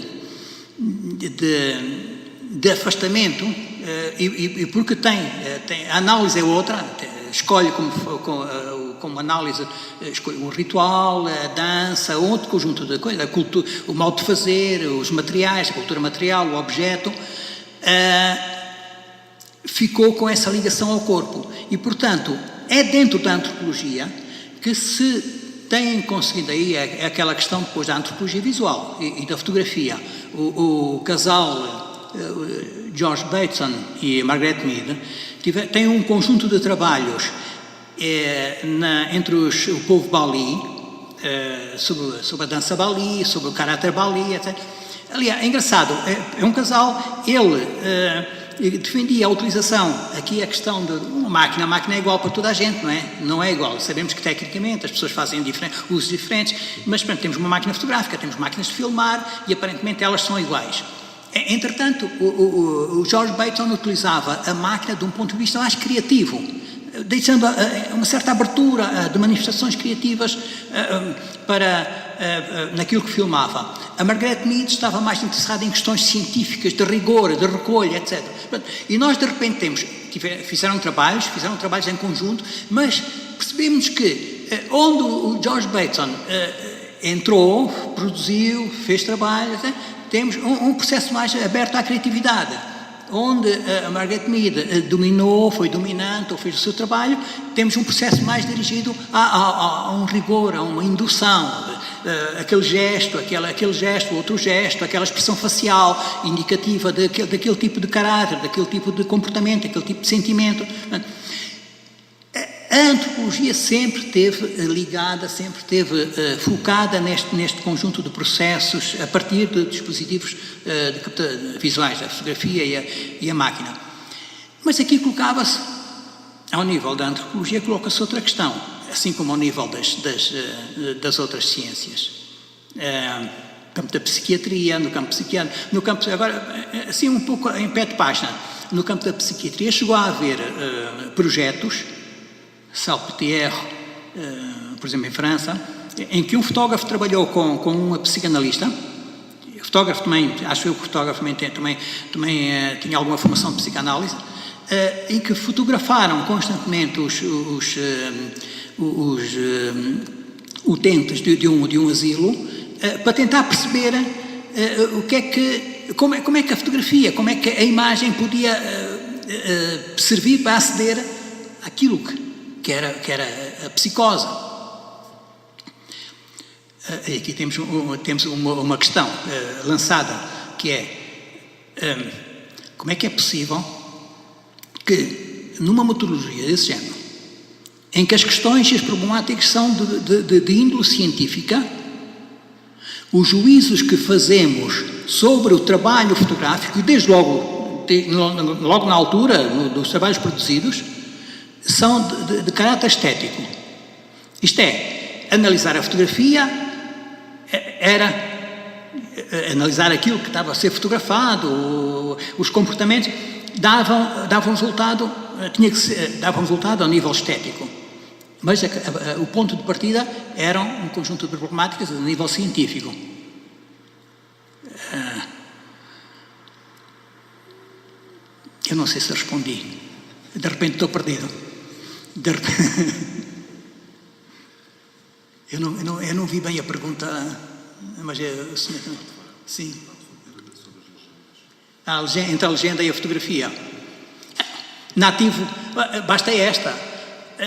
afastamento, e porque a análise é outra, escolhe como análise o ritual, a dança, outro conjunto de coisas, a cultura, o modo de fazer, os materiais, a cultura material, o objeto, ficou com essa ligação ao corpo. E, portanto, é dentro da antropologia que se tem conseguido aí aquela questão depois da antropologia visual e da fotografia. O casal George Bateson e Margaret Mead têm um conjunto de trabalhos entre o povo Bali, sobre a dança Bali, sobre o caráter Bali, etc. Aliás, é engraçado, é um casal, ele defendia a utilização, aqui a questão de uma máquina, a máquina é igual para toda a gente, não é? Não é igual, sabemos que tecnicamente as pessoas fazem usos diferentes, mas portanto, temos uma máquina fotográfica, temos máquinas de filmar e aparentemente elas são iguais. Entretanto, o George Bateson utilizava a máquina de um ponto de vista mais criativo, deixando uma certa abertura de manifestações criativas naquilo que filmava. A Margaret Mead estava mais interessada em questões científicas, de rigor, de recolha, etc. E nós, de repente, fizeram trabalhos em conjunto, mas percebemos que onde o George Bateson entrou, produziu, fez trabalho, etc., temos um processo mais aberto à criatividade. Onde a Margaret Mead foi dominante ou fez o seu trabalho, temos um processo mais dirigido a um rigor, a uma indução, aquele gesto, outro gesto, aquela expressão facial indicativa daquele tipo de caráter, daquele tipo de comportamento, daquele tipo de sentimento. A antropologia sempre esteve ligada, sempre esteve focada neste conjunto de processos a partir de dispositivos visuais, da fotografia e a máquina. Mas aqui colocava-se, ao nível da antropologia, coloca-se outra questão, assim como ao nível das outras ciências. No campo da psiquiatria, no campo psiquiátrico, agora, assim um pouco em pé de página, no campo da psiquiatria chegou a haver projetos, Salpêtrière, por exemplo, em França, em que um fotógrafo trabalhou com uma psicanalista. O fotógrafo também, acho eu que o fotógrafo também tinha alguma formação de psicanálise, em que fotografaram constantemente os utentes de um asilo, para tentar perceber como é que a fotografia, como é que a imagem podia servir para aceder àquilo que era a psicose. E aqui temos uma questão lançada, que é como é que é possível que numa metodologia desse género, em que as questões e as problemáticas são de índole científica, os juízos que fazemos sobre o trabalho fotográfico, desde logo na altura dos trabalhos produzidos, são de caráter estético. Isto é, analisar a fotografia era analisar aquilo que estava a ser fotografado, os comportamentos, davam resultado, dava um resultado ao nível estético. Mas o ponto de partida era um conjunto de problemáticas a nível científico. Eu não sei se respondi. De repente estou perdido. Eu não vi bem a pergunta, mas sim. Entre a legenda e a fotografia. Nativo, basta esta.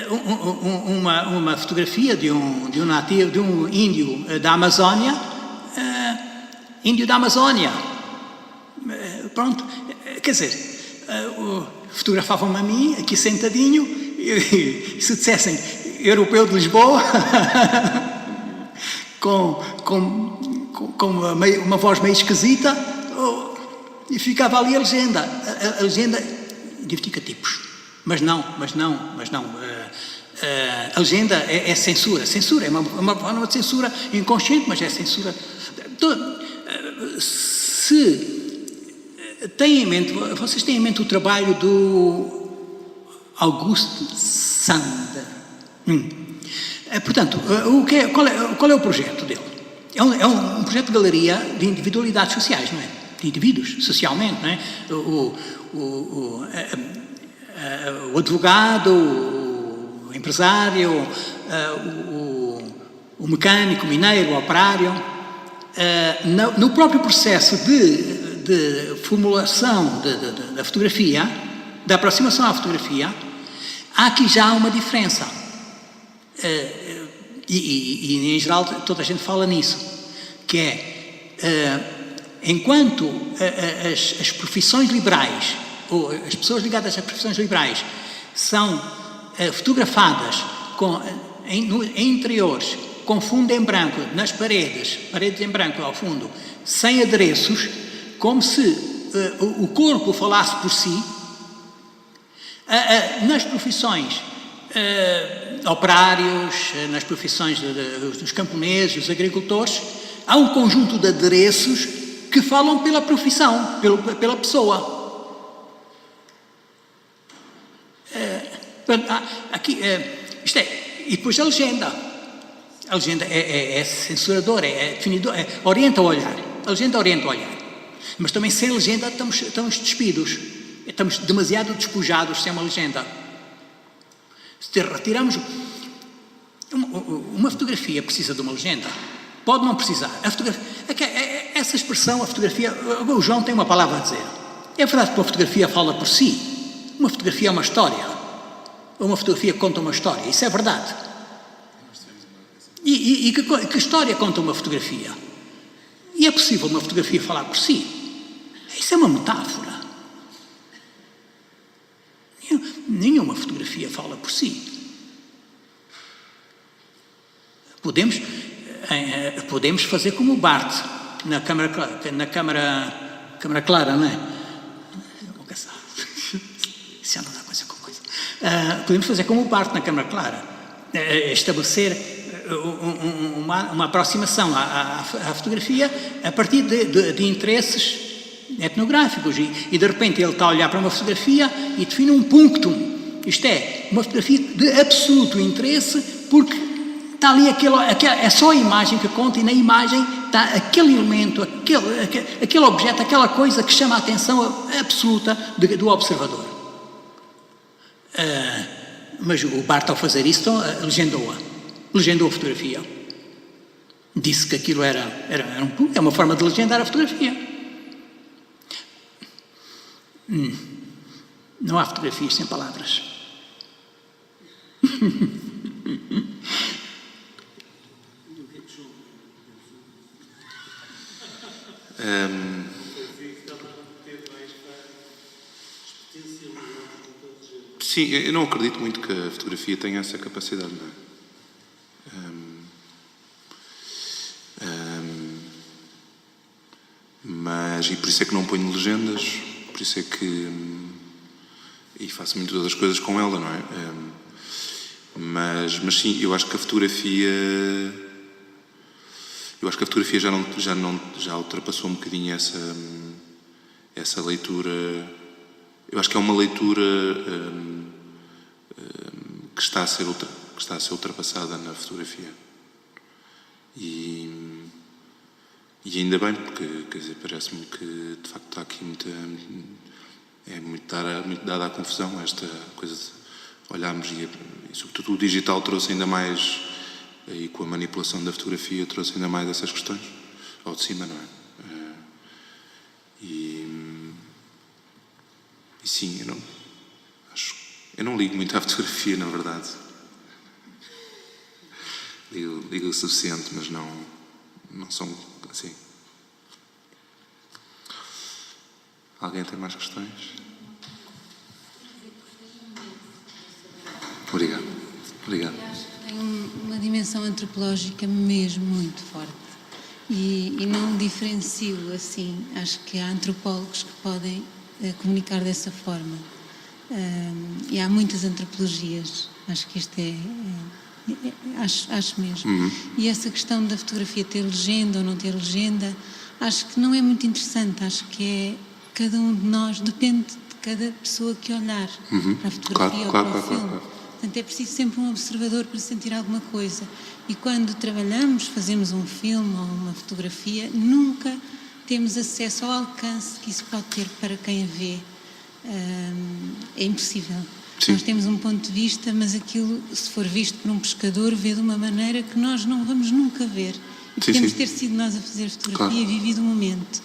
Uma fotografia de um nativo, de um índio da Amazónia, pronto, quer dizer, fotografavam-me a mim, aqui sentadinho, e se dissessem europeu de Lisboa, com uma voz meio esquisita, e ficava ali a legenda. A legenda identifica tipos. Mas não. A legenda é censura. Censura é uma forma de censura inconsciente, mas é censura. Se têm em mente, vocês têm em mente o trabalho do Auguste Sander. Portanto, qual é o projeto dele? É um projeto de galeria de individualidades sociais, não é? De indivíduos, socialmente, não é? O advogado, o empresário, o mecânico, o mineiro, o operário, no próprio processo de formulação da fotografia, da aproximação à fotografia, há aqui já uma diferença. E em geral toda a gente fala nisso, que é enquanto as profissões liberais, ou as pessoas ligadas às profissões liberais, são fotografadas em interiores, com fundo em branco, nas paredes em branco ao fundo, sem adereços, como se o corpo falasse por si, nas profissões operários, nas profissões dos camponeses, dos agricultores, há um conjunto de adereços que falam pela profissão, pela pessoa. Aqui, isto é, e depois a legenda. A legenda é censuradora, é definidora, orienta o olhar. A legenda orienta o olhar. Mas também sem legenda estamos despidos. Estamos demasiado despojados sem uma legenda. Se retiramos uma fotografia, precisa de uma legenda. Pode não precisar. Essa expressão, a fotografia, o João tem uma palavra a dizer. É verdade que uma fotografia fala por si. Uma fotografia é uma história. Uma fotografia conta uma história. Isso é verdade. E que história conta uma fotografia? E é possível uma fotografia falar por si? Isso é uma metáfora. Nenhuma fotografia fala por si. Podemos fazer como o Barthes na câmara clara, não é? Isso já não dá coisa com coisa. Podemos fazer como o Barthes na câmara clara, estabelecer uma aproximação à fotografia a partir de interesses etnográficos e de repente ele está a olhar para uma fotografia e define um punctum. Isto é, uma fotografia de absoluto interesse porque está ali é só a imagem que conta e na imagem está aquele elemento, aquele objeto, aquela coisa que chama a atenção absoluta do observador. Mas o Barthes, ao fazer isso, legendou a fotografia. Disse que aquilo é uma forma de legendar a fotografia. Não há fotografias sem palavras. Sim, eu não acredito muito que a fotografia tenha essa capacidade, não é? Mas, e por isso é que não ponho legendas, por isso é que... E faço muitas outras coisas com ela, não é? Mas sim, eu acho que a fotografia... Eu acho que a fotografia já ultrapassou um bocadinho essa leitura. Eu acho que é uma leitura que está a ser ultrapassada na fotografia. E ainda bem, porque, quer dizer, parece-me que de facto está aqui muito dada à confusão esta coisa de olharmos e sobretudo o digital trouxe ainda mais, e com a manipulação da fotografia trouxe ainda mais essas questões ao de cima, não é? E sim, eu não ligo muito à fotografia, na verdade. Ligo o suficiente, mas não são assim. Alguém tem mais questões? Obrigado. Acho que tem uma dimensão antropológica mesmo muito forte e não diferencio assim. Acho que há antropólogos que podem comunicar dessa forma e há muitas antropologias. Acho que isto acho mesmo. E essa questão da fotografia ter legenda ou não ter legenda, acho que não é muito interessante. Acho que é cada um de nós, depende de cada pessoa que olhar para a fotografia ou para o filme. Claro. Portanto, é preciso sempre um observador para sentir alguma coisa. E quando trabalhamos, fazemos um filme ou uma fotografia, nunca temos acesso ao alcance que isso pode ter para quem vê. É impossível. Sim. Nós temos um ponto de vista, mas aquilo, se for visto por um pescador, vê de uma maneira que nós não vamos nunca ver. E podemos ter sido nós a fazer fotografia e vivido o momento.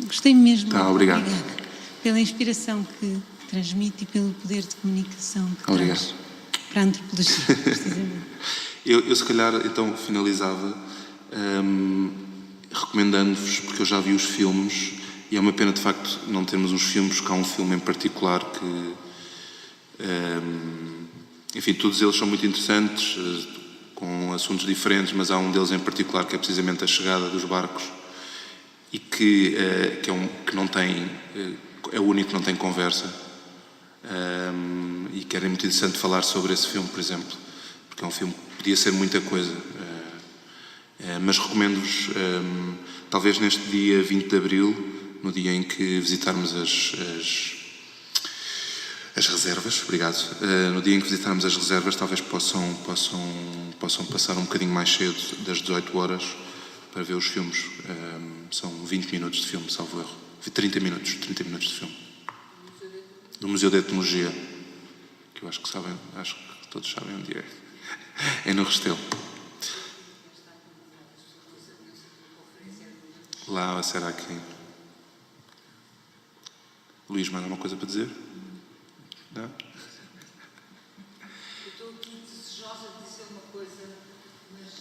Gostei mesmo. Obrigado. Obrigada pela inspiração que transmite e pelo poder de comunicação que traz para a antropologia, precisamente. Eu se calhar, então, finalizava recomendando-vos, porque eu já vi os filmes, e é uma pena, de facto, não termos os filmes, porque há um filme em particular que... enfim, todos eles são muito interessantes, com assuntos diferentes, mas há um deles em particular que é precisamente a chegada dos barcos, e que não tem... é o único que não tem conversa. E que era muito interessante falar sobre esse filme, por exemplo, porque é um filme que podia ser muita coisa, mas recomendo-vos, talvez neste dia 20 de Abril, no dia em que visitarmos as reservas, obrigado, no dia em que visitarmos as reservas, talvez possam passar um bocadinho mais cedo, das 18 horas, para ver os filmes. São 20 minutos de filme, salvo erro, 30 minutos de filme. Do Museu de Etnologia, que eu acho que todos sabem onde é. É no Restelo. Lá, será que... Luís, mais alguma coisa para dizer? Não? Eu estou aqui desejosa de dizer uma coisa, mas...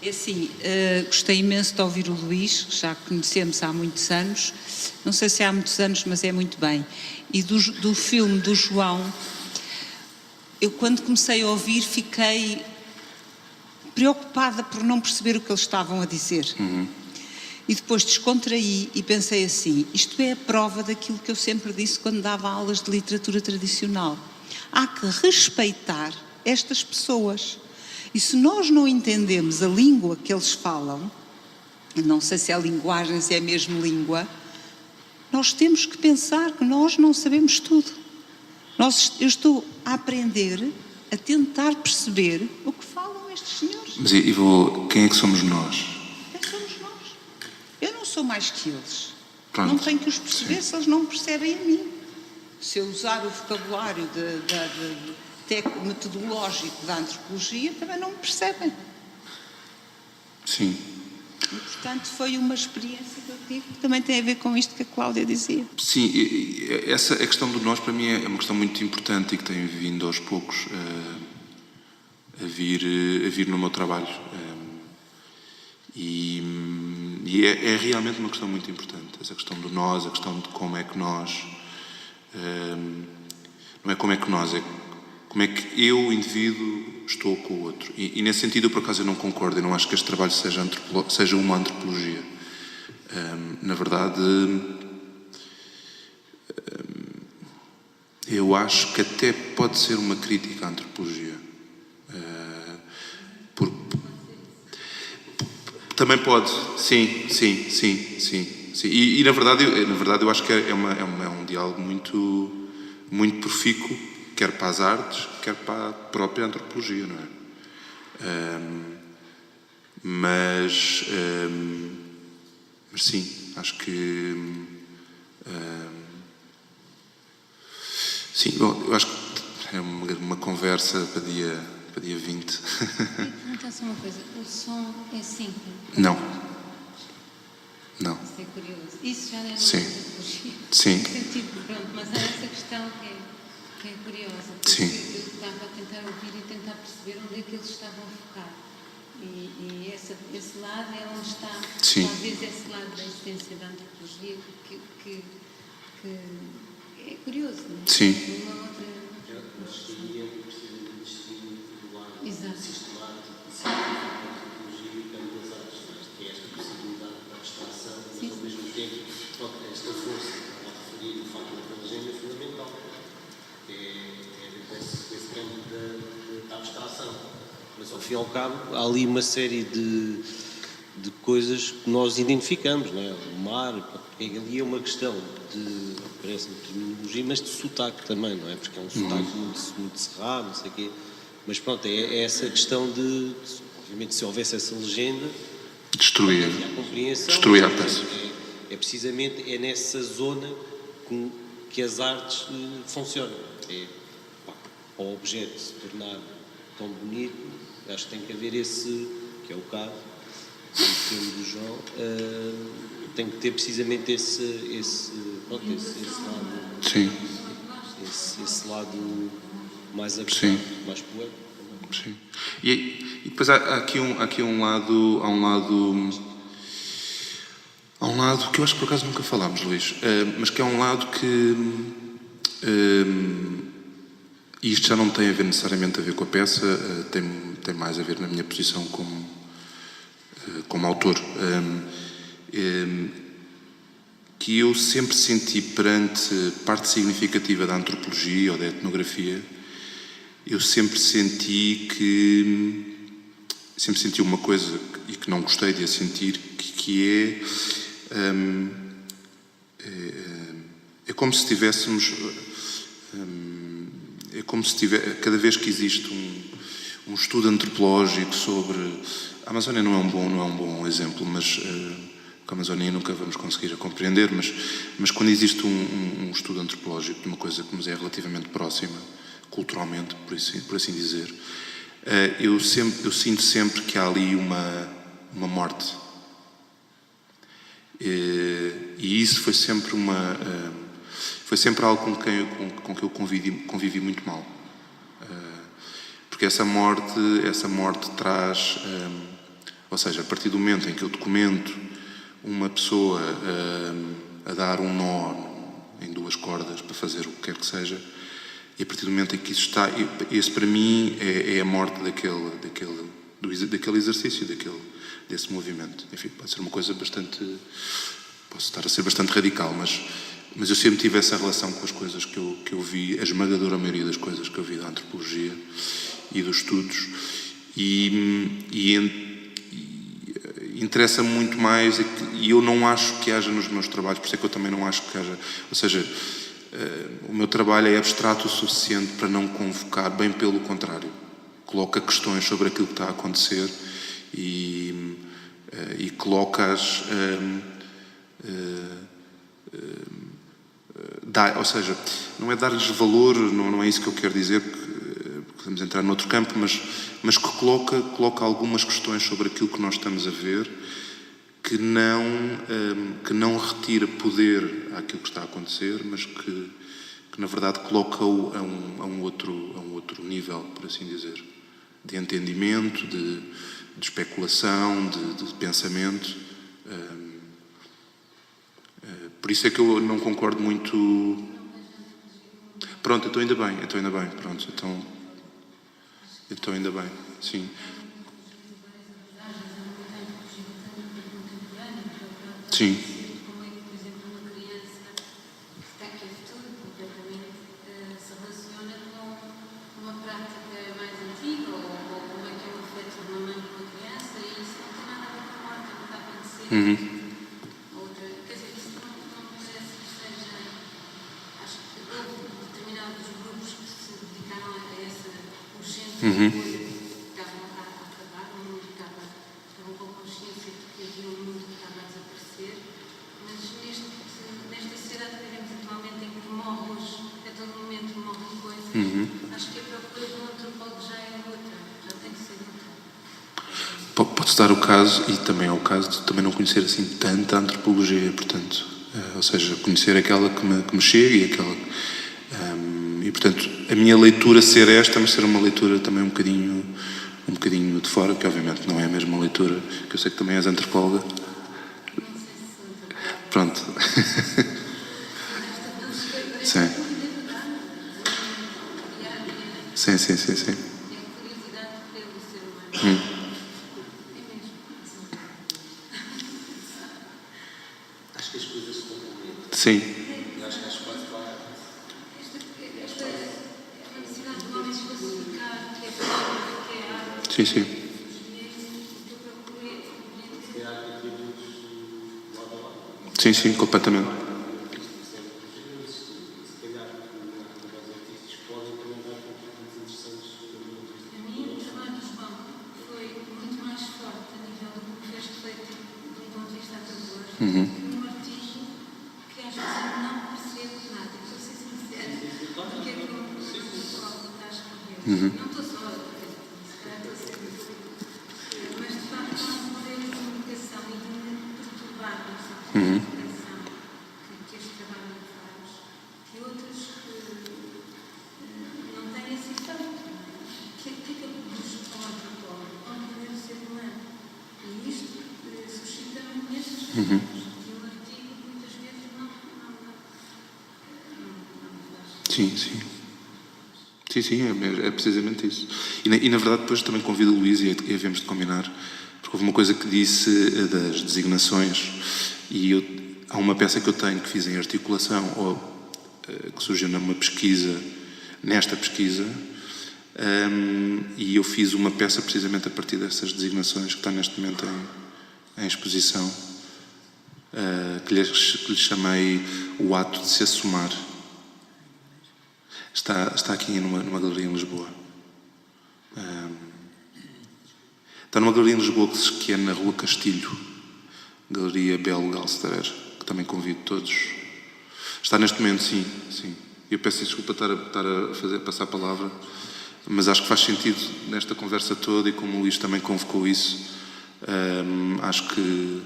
É assim, gostei imenso de ouvir o Luís, já conhecemos há muitos anos, não sei se há muitos anos, mas é muito bem. E do filme do João, eu quando comecei a ouvir fiquei preocupada por não perceber o que eles estavam a dizer. E depois descontraí e pensei assim, isto é a prova daquilo que eu sempre disse quando dava aulas de literatura tradicional. Há que respeitar estas pessoas. E se nós não entendemos a língua que eles falam, não sei se é linguagem, se é mesmo língua, nós temos que pensar que nós não sabemos tudo. Eu estou a aprender, a tentar perceber o que falam estes senhores. Mas quem é que somos nós? Quem somos nós? Eu não sou mais que eles. Pronto. Não tenho que os perceber se eles não percebem a mim. Se eu usar o vocabulário metodológico da antropologia, também não me percebem. Sim. E, portanto, foi uma experiência que eu tive que também tem a ver com isto que a Cláudia dizia. Sim, a questão do nós, para mim, é uma questão muito importante e que tem vindo aos poucos a vir no meu trabalho. E é realmente uma questão muito importante, essa questão do nós, a questão de como é que nós Não é como é que nós, é como é que eu, indivíduo, estou com o outro. E nesse sentido, eu, por acaso, eu não concordo. Eu não acho que este trabalho seja uma antropologia. Na verdade, eu acho que até pode ser uma crítica à antropologia. Também pode, sim. E na verdade eu acho que é um diálogo muito, muito profícuo, quer para as artes, quer para a própria antropologia, não é? Mas sim, acho que sim, bom, eu acho que é uma conversa para dia 20. Perguntar só uma coisa, o som é simples? Não. Isso é curioso. Isso já é uma Sim. antropologia. Sim. Sentido, pronto, mas há essa questão que é curiosa. Porque Sim. eu estava a tentar ouvir e tentar perceber onde é que eles estavam a focar. E esse lado é onde está, Sim. talvez, esse lado da essência da antropologia que é curioso, não é? Sim. Uma outra... Exato. Esta força que estava a referir, o facto da religião é fundamental. É esse campo da abstração. Mas, ao fim e ao cabo, há ali uma série de coisas que nós identificamos, não é? O mar, ali é uma questão de, parece-me, terminologia, mas de sotaque também, não é? Porque é um sotaque muito cerrado, não sei o quê. Mas pronto, é essa questão de, obviamente, se houvesse essa legenda, Destruir a compreensão, a peça. é precisamente nessa zona que as artes funcionam. Para o objeto se tornar tão bonito, acho que tem que haver esse, que é o caso do filme do João, tem que ter precisamente esse lado. Sim. Esse lado mais abstrato, Sim. mais poético. Sim. E depois há aqui um lado que eu acho que por acaso nunca falámos, Luís, mas que é um lado que e isto já não tem a ver necessariamente a ver com a peça, tem mais a ver na minha posição como autor, que eu sempre senti perante parte significativa da antropologia ou da etnografia. Eu sempre senti uma coisa e que não gostei de a sentir, que é como se tivéssemos, cada vez que existe um estudo antropológico sobre, a Amazónia não é um bom exemplo, mas com a Amazónia nunca vamos conseguir compreender, mas quando existe um estudo antropológico de uma coisa que nos é relativamente próxima, culturalmente, por assim dizer, eu sinto sempre que há ali uma morte. E isso foi sempre algo com que eu convivi muito mal. Porque essa morte traz, ou seja, a partir do momento em que eu documento uma pessoa a dar um nó em duas cordas para fazer o que quer que seja, e a partir do momento em que isso está, esse para mim é a morte daquele exercício, desse movimento. Enfim, pode ser uma coisa posso estar a ser bastante radical, mas eu sempre tive essa relação com as coisas que eu vi, a esmagadora maioria das coisas que eu vi da antropologia e dos estudos, e interessa muito mais, e eu não acho que haja nos meus trabalhos, por isso é que eu também não acho que haja, ou seja, o meu trabalho é abstrato o suficiente para não convocar, bem pelo contrário, coloca questões sobre aquilo que está a acontecer e coloca-as, ou seja, não é dar-lhes valor, não é isso que eu quero dizer, porque vamos entrar noutro campo, mas que coloca algumas questões sobre aquilo que nós estamos a ver, que não retira poder àquilo que está a acontecer, mas que na verdade coloca-o a um outro nível, por assim dizer, de entendimento, de especulação, de pensamento. Por isso é que eu não concordo muito. Pronto, então ainda bem, pronto, então ainda bem, sim. Sim. Como é que, por exemplo, uma criança que está aqui a futuro completamente se relaciona com uma prática mais antiga ou como é que é o afeto de uma mãe com uma criança e isso não tem nada a ver com a morte, não está a acontecer. Quer dizer, isso não me parece que seja. Acho que houve determinados grupos que se dedicaram a essa urgente coisa que estavam a acabar, o mundo estavam com consciência de que havia um mundo que estava a desaparecer, mas nesta sociedade que vivemos atualmente em que morre hoje, a todo momento morrem coisas, acho que a procura de um antropólogo já é outra, já tem que ser outra. Pode-se dar o caso, e também é o caso, de também não conhecer assim tanta antropologia, portanto, ou seja, conhecer aquela que me chega e aquela... e, portanto, a minha leitura ser esta, mas ser uma leitura também um bocadinho de fora, que obviamente não é a mesma leitura, que eu sei que também és antropóloga. Pronto. Sim. Sim. Acho que as coisas se complementam. Sim. Eu acho que as coisas A necessidade do homem se classificar, que é pobre, que é arte, Sim, sim. o que eu procurei Sim, completamente. A mim, o trabalho do João foi muito mais forte a nível do que fez feito de um ponto de vista antropológico, um artigo que às vezes eu não percebo nada. Estou a ser sincera, porque é que o antropólogo está a escrever. Não estou só a dizer, se calhar estou a ser mas de facto há um modelo de comunicação e de me perturbar no sentido de comunicação que este trabalho me faz, que outros não têm esse efeito. O que é que eu busco com o antropólogo? Compreender o ser humano. E isto suscita-me esses resultados. E um artigo, muitas vezes, não me faz. Sim, é precisamente isso. E na verdade depois também convido o Luís e havemos de combinar, porque houve uma coisa que disse das designações e há uma peça que eu tenho que fiz em articulação, que surgiu nesta pesquisa, e eu fiz uma peça precisamente a partir dessas designações que está neste momento em exposição, que lhe chamei o ato de se assomar. Está aqui numa galeria em Lisboa. Está numa galeria em Lisboa que é na Rua Castilho, Galeria Belo Galsterer, que também convido todos. Está neste momento, sim. Eu peço desculpa estar a passar a palavra, mas acho que faz sentido nesta conversa toda e como o Luís também convocou isso, acho que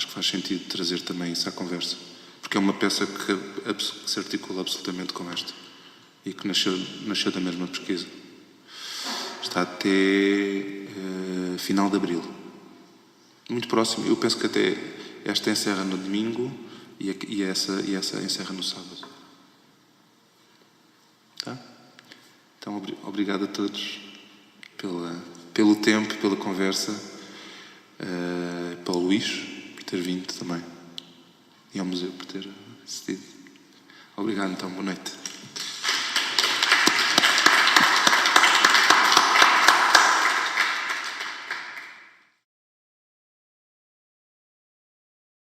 faz sentido trazer também isso à conversa, porque é uma peça que se articula absolutamente com esta. E que nasceu da mesma pesquisa. Está até final de abril. Muito próximo. Eu penso que até esta encerra no domingo e essa encerra no sábado. Tá? Então, obrigado a todos pelo tempo, pela conversa, para o Luís por ter vindo também e ao museu por ter cedido. Obrigado, então. Boa noite.